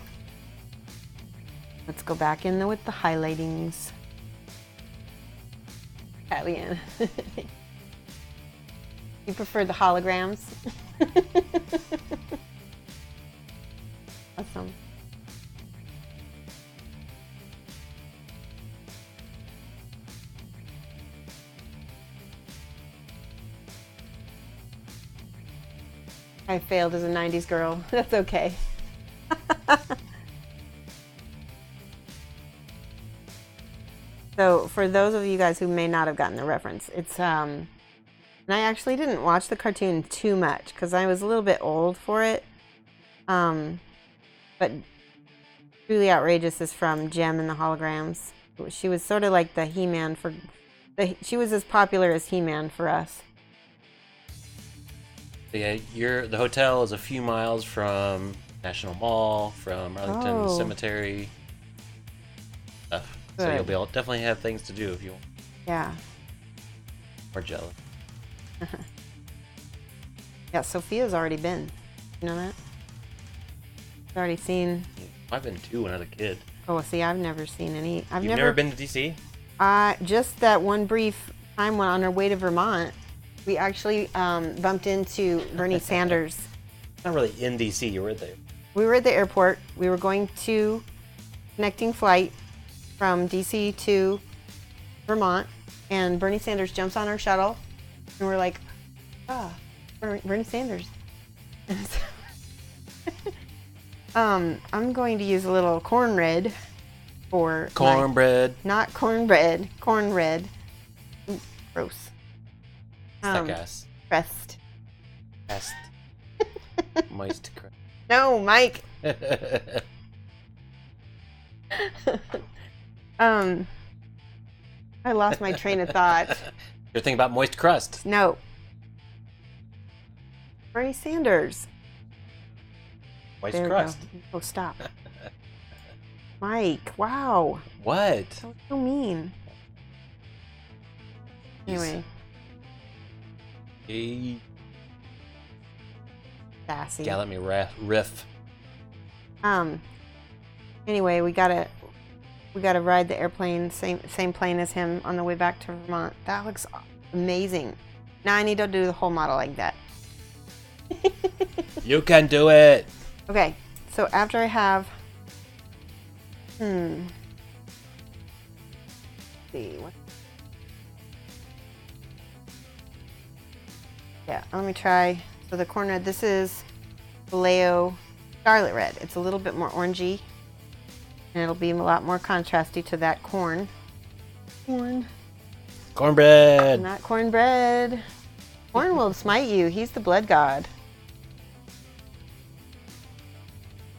Let's go back in with the highlightings. Leanne. You prefer the holograms? Awesome. I failed as a 90s girl. That's okay. So for those of you guys who may not have gotten the reference, it's and I actually didn't watch the cartoon too much because I was a little bit old for it. But Truly Outrageous is from Gem and the Holograms. She was sort of like the He-Man for she was as popular as He-Man for us. Yeah, the hotel is a few miles from National Mall, from Arlington Cemetery. Stuff. So you'll be able to definitely have things to do if you want. Yeah. Or jealous. Yeah, Sophia's already been. You know that? She's already seen. I've been too when I was a kid. Oh, see, I've never seen any. You've never been to DC? Just that one brief time when on our way to Vermont, we actually bumped into Bernie Sanders. Not really in DC, you were there. We were at the airport. We were going to connecting flight from DC to Vermont, and Bernie Sanders jumps on our shuttle, and we're like, Bernie Sanders. And so, I'm going to use a little cornbread for cornbread. Not cornbread, cornbread. Ooh, gross. Gas. Crust. Crust. Moist crust. No, Mike. I lost my train of thought. You're thinking about moist crust. No. Bernie Sanders. Moist There crust. Oh, stop. Mike, wow. What? That was so mean. Anyway. Hey. Sassy. Yeah, let me riff. Anyway, we gotta ride the airplane, same plane as him on the way back to Vermont. That looks amazing. Now I need to do the whole model like that. You can do it. Okay, so after I have, let's see what. Yeah, let me try. So the corn red, this is Vallejo Scarlet Red. It's a little bit more orangey, and it'll be a lot more contrasty to that corn. Cornbread. Not cornbread. Corn will smite you. He's the blood god.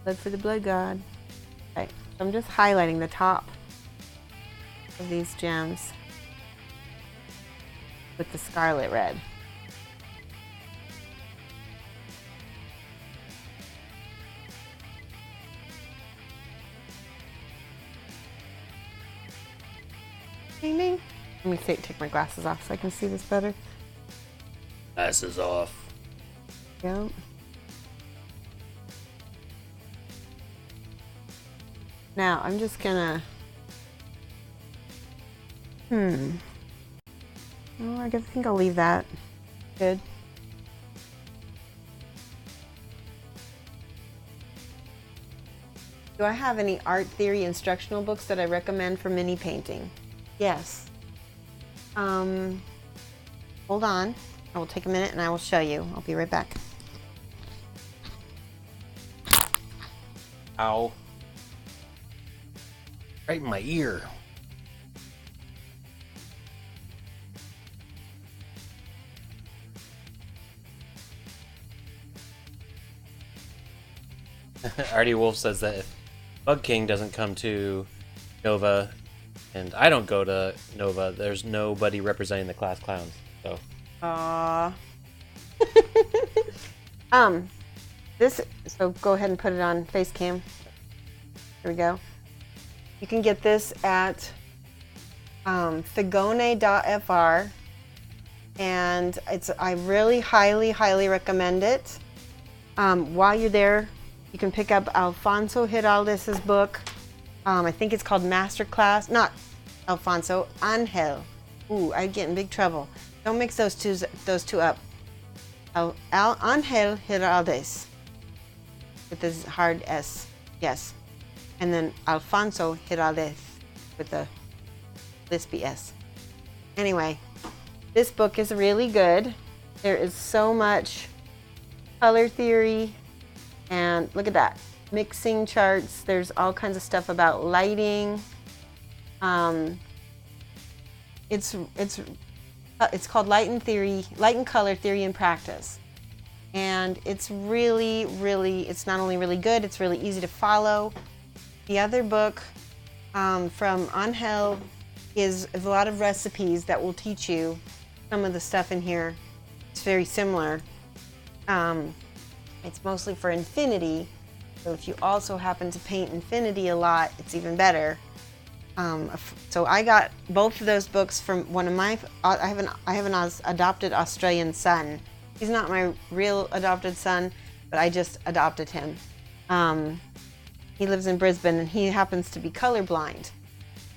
Blood for the blood god. Okay, so I'm just highlighting the top of these gems with the scarlet red. Ding ding. Let me take my glasses off so I can see this better. Glasses off. Yep. Now I'm just gonna. Oh, I think I'll leave that. Good. Do I have any art theory instructional books that I recommend for mini painting? Yes. Hold on. I will take a minute and I will show you. I'll be right back. Ow. Right in my ear. Artie Wolf says that if Bug King doesn't come to Nova and I don't go to Nova, there's nobody representing the class clowns. So. So go ahead and put it on face cam. Here we go. You can get this at Figone.fr, and I really highly recommend it. While you're there, you can pick up Alfonso Giraldez's book. I think it's called Masterclass. Not Alfonso, Angel. Ooh, I'd get in big trouble. Don't mix those two up. Angel Giraldez with this hard S, yes, and then Alfonso Giraldez with the lispy S. Anyway, this book is really good. There is so much color theory, and look at that, mixing charts. There's all kinds of stuff about lighting. It's called Light and Color Theory and Practice. And it's really, it's not only really good, it's really easy to follow. The other book from Angel is a lot of recipes that will teach you some of the stuff in here. It's very similar. It's mostly for Infinity, so if you also happen to paint Infinity a lot, it's even better. So I got both of those books from one of my, I have an adopted Australian son. He's not my real adopted son, but I just adopted him. He lives in Brisbane, and he happens to be colorblind.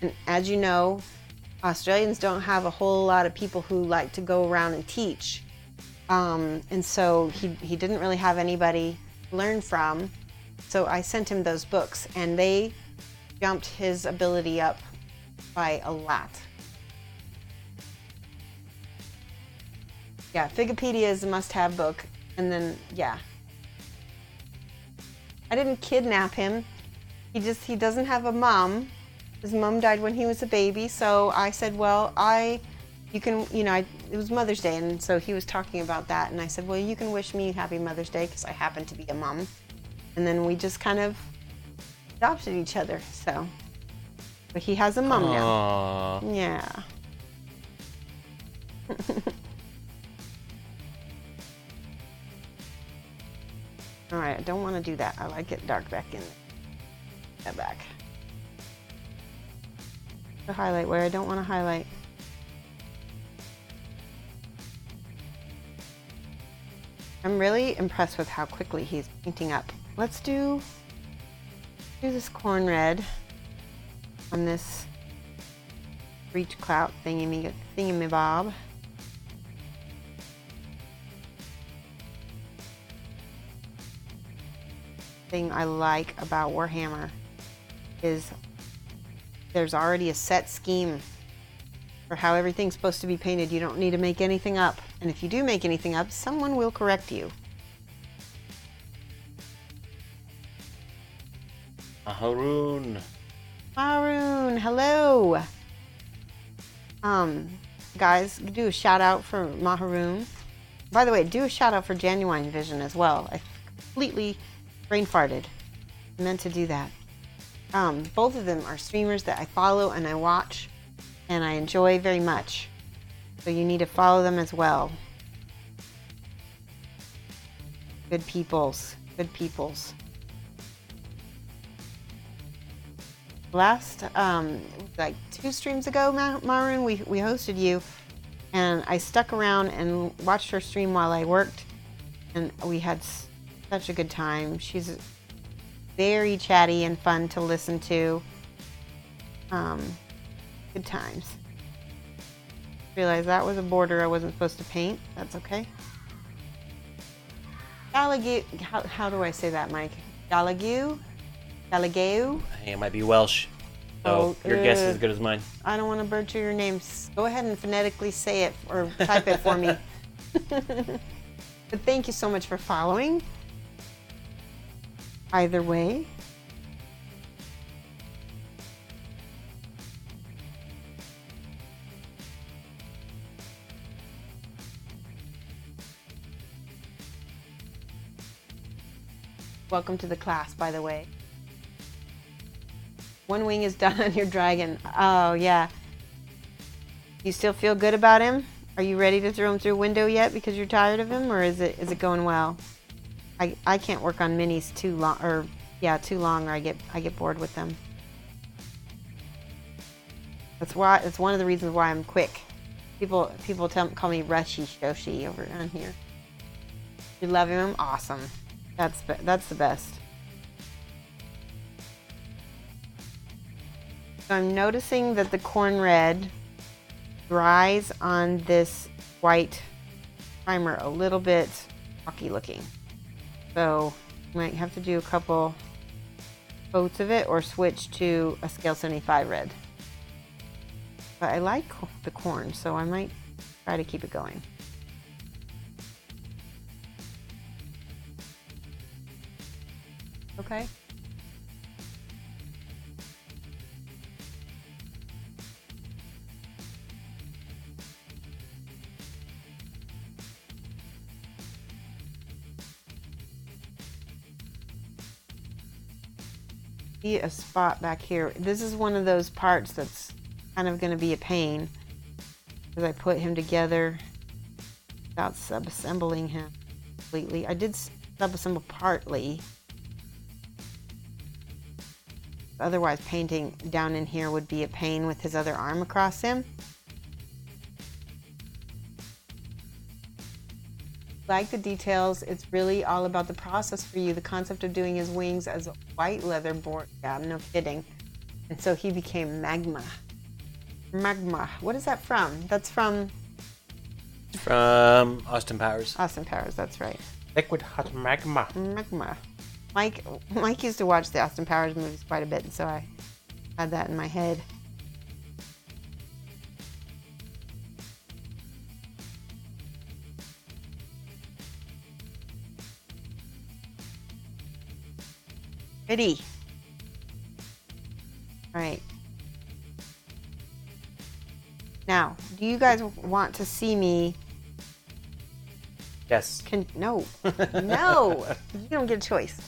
And as you know, Australians don't have a whole lot of people who like to go around and teach. And so he didn't really have anybody to learn from. So I sent him those books, and they jumped his ability up by a lot. Yeah, Figipedia is a must-have book. And then, yeah. I didn't kidnap him. He doesn't have a mom. His mom died when he was a baby, so I said, well, it was Mother's Day, and so he was talking about that, and I said, well, you can wish me happy Mother's Day, because I happen to be a mom. And then we just kind of adopted each other, so. But he has a mom now. Yeah. All right, I don't want to do that. I like it dark back in that back. To highlight where I don't want to highlight. I'm really impressed with how quickly he's painting up. Let's do this corn red on this breech clout thingy-me-bob. Thing I like about Warhammer is there's already a set scheme for how everything's supposed to be painted. You don't need to make anything up. And if you do make anything up, someone will correct you. Maharoon, hello. Guys, do a shout out for Maharoon. By the way, do a shout out for Genuine Vision as well. I completely brain farted. I meant to do that. Both of them are streamers that I follow and I watch and I enjoy very much. So you need to follow them as well. Good peoples. Last, like 2 streams ago, Maroon, we hosted you, and I stuck around and watched her stream while I worked, and we had such a good time. She's very chatty and fun to listen to. Good times. Realized that was a border I wasn't supposed to paint. That's okay. Gallagher, how do I say that, Mike? Gallagher? Gallagher? I think it might be Welsh. So your guess is as good as mine. I don't want to butcher your names. Go ahead and phonetically say it or type it for me. But thank you so much for following. Either way. Welcome to the class, by the way. One wing is done on your dragon. Oh, yeah. You still feel good about him? Are you ready to throw him through a window yet because you're tired of him, or is it going well? I can't work on minis too long, or I get bored with them. That's why. It's one of the reasons why I'm quick. People call me Rushy Shoshie over on here. You love him? Awesome. That's the best. So I'm noticing that the corn red dries on this white primer a little bit chalky looking. So you might have to do a couple coats of it or switch to a scale 75 red. But I like the corn, so I might try to keep it going. Okay. See a spot back here. This is one of those parts that's kind of going to be a pain because I put him together without sub-assembling him completely. I did sub-assemble partly. Otherwise, painting down in here would be a pain with his other arm across him. Like the details, it's really all about the process for you. The concept of doing his wings as a white leather board. Yeah, no kidding. And so he became magma. Magma. What is that from? That's from Austin Powers. Austin Powers, that's right. Liquid hot magma. Magma. Mike used to watch the Austin Powers movies quite a bit, and so I had that in my head. Pretty. All right. Now, do you guys want to see me? Yes. No. No. You don't get a choice.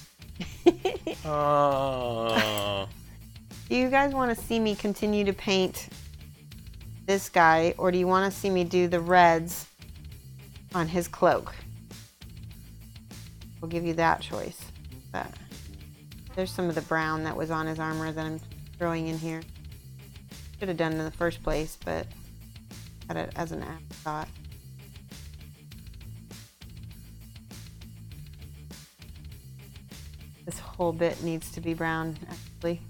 Oh. Do you guys want to see me continue to paint this guy, or do you want to see me do the reds on his cloak? We'll give you that choice. There's some of the brown that was on his armor that I'm throwing in here. Should have done it in the first place, but had it as an afterthought. This whole bit needs to be brown, actually.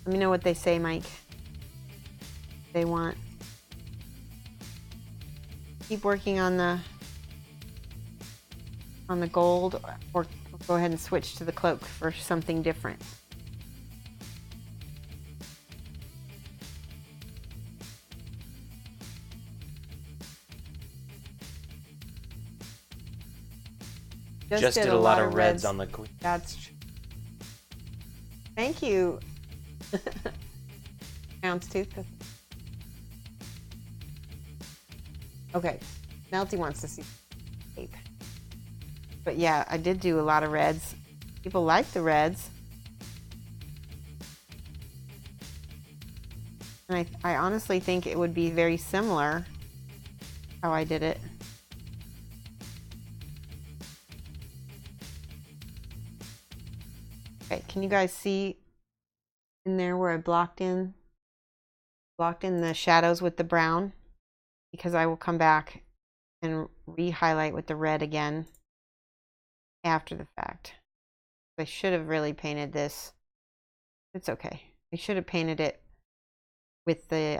Let me know what they say, Mike. They want. Keep working on the gold, or go ahead and switch to the cloak for something different. Just did a lot of reds on the queen. That's true. Thank you. Houndstooth. Okay, Melty wants to see tape. But yeah, I did do a lot of reds. People like the reds. And I honestly think it would be very similar how I did it. Okay, can you guys see in there where I blocked in the shadows with the brown? Because I will come back and re-highlight with the red again after the fact. I should have really painted this. It's okay. I should have painted it with the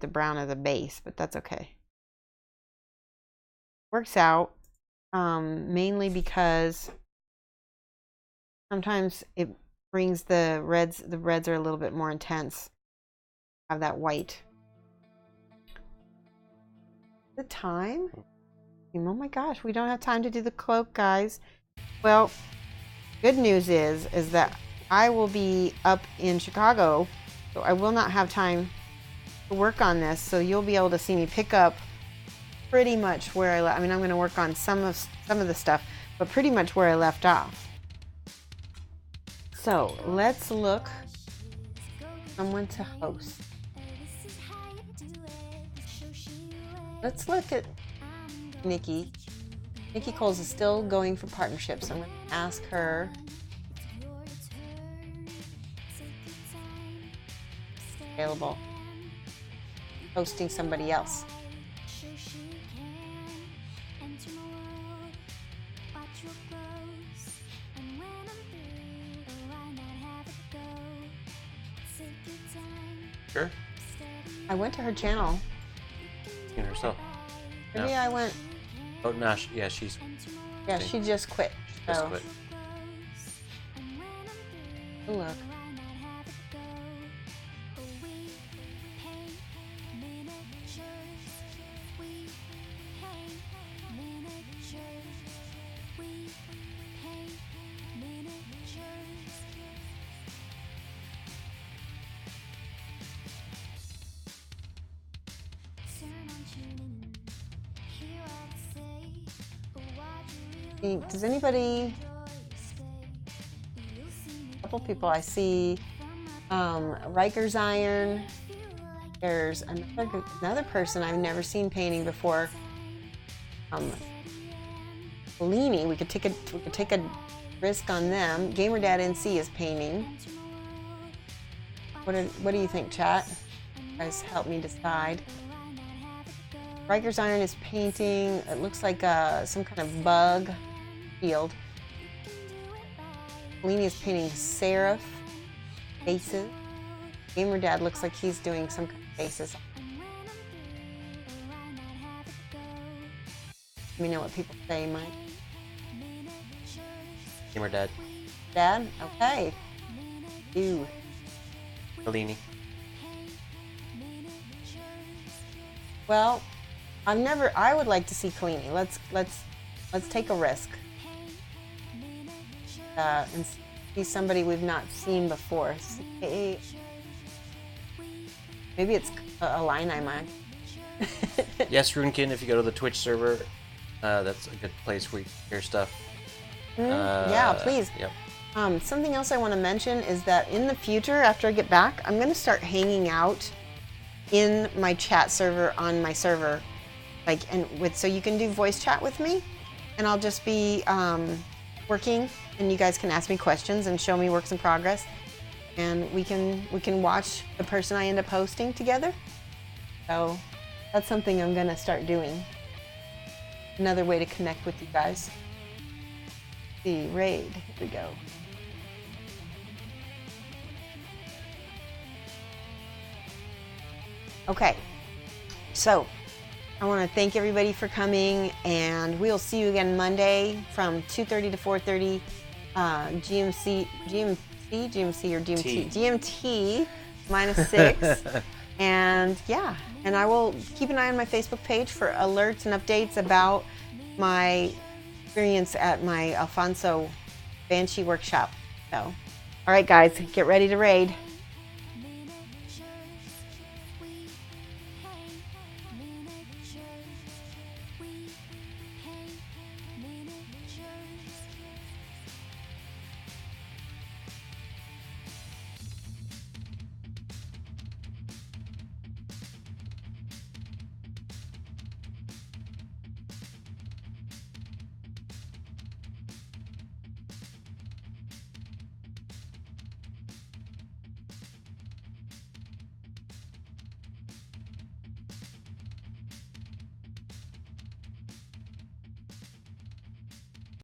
brown as a base, but that's okay. Works out. Mainly because sometimes it brings the reds are a little bit more intense. Have that white. The time? Oh my gosh, we don't have time to do the cloak, guys. Well, good news is that I will be up in Chicago, so I will not have time to work on this, so you'll be able to see me pick up pretty much where I mean, I'm going to work on some of the stuff, but pretty much where I left off. So let's look. Someone to host. Let's look at Nikki. Nikki Coles is still going for partnerships. So I'm going to ask her. Available. Hosting somebody else. Sure. I went to her channel. In herself. Maybe No. I went. Oh no, yeah, she's Yeah, she just quit. just So. quit. Oh, look. Does anybody? A couple people I see. Riker's Iron. There's another person I've never seen painting before. Bellini. We could take a risk on them. GamerDad NC is painting. What do you think, chat? You guys help me decide. Riker's Iron is painting. It looks like some kind of bug field. Bellini is painting serif faces. GamerDad looks like he's doing some kind of faces. Let me know what people say, Mike. Gamer Dad. Dad? Okay. Ew. Bellini. Well, I would like to see Collini. Let's take a risk. And see somebody we've not seen before. Maybe it's a line I might. Yes, Runekin, if you go to the Twitch server, that's a good place where you can hear stuff. Yeah, please. Yep. Something else I want to mention is that in the future, after I get back, I'm going to start hanging out in my chat server on my server, so you can do voice chat with me, and I'll just be working, and you guys can ask me questions and show me works in progress, and we can watch the person I end up hosting together. So that's something I'm going to start doing. Another way to connect with you guys. The raid. Here we go. Okay, so I want to thank everybody for coming, and we'll see you again Monday from 2:30 to 4:30 GMT -6 and yeah, and I will keep an eye on my Facebook page for alerts and updates about my experience at my Alfonso Banshee workshop. So, all right guys, get ready to raid.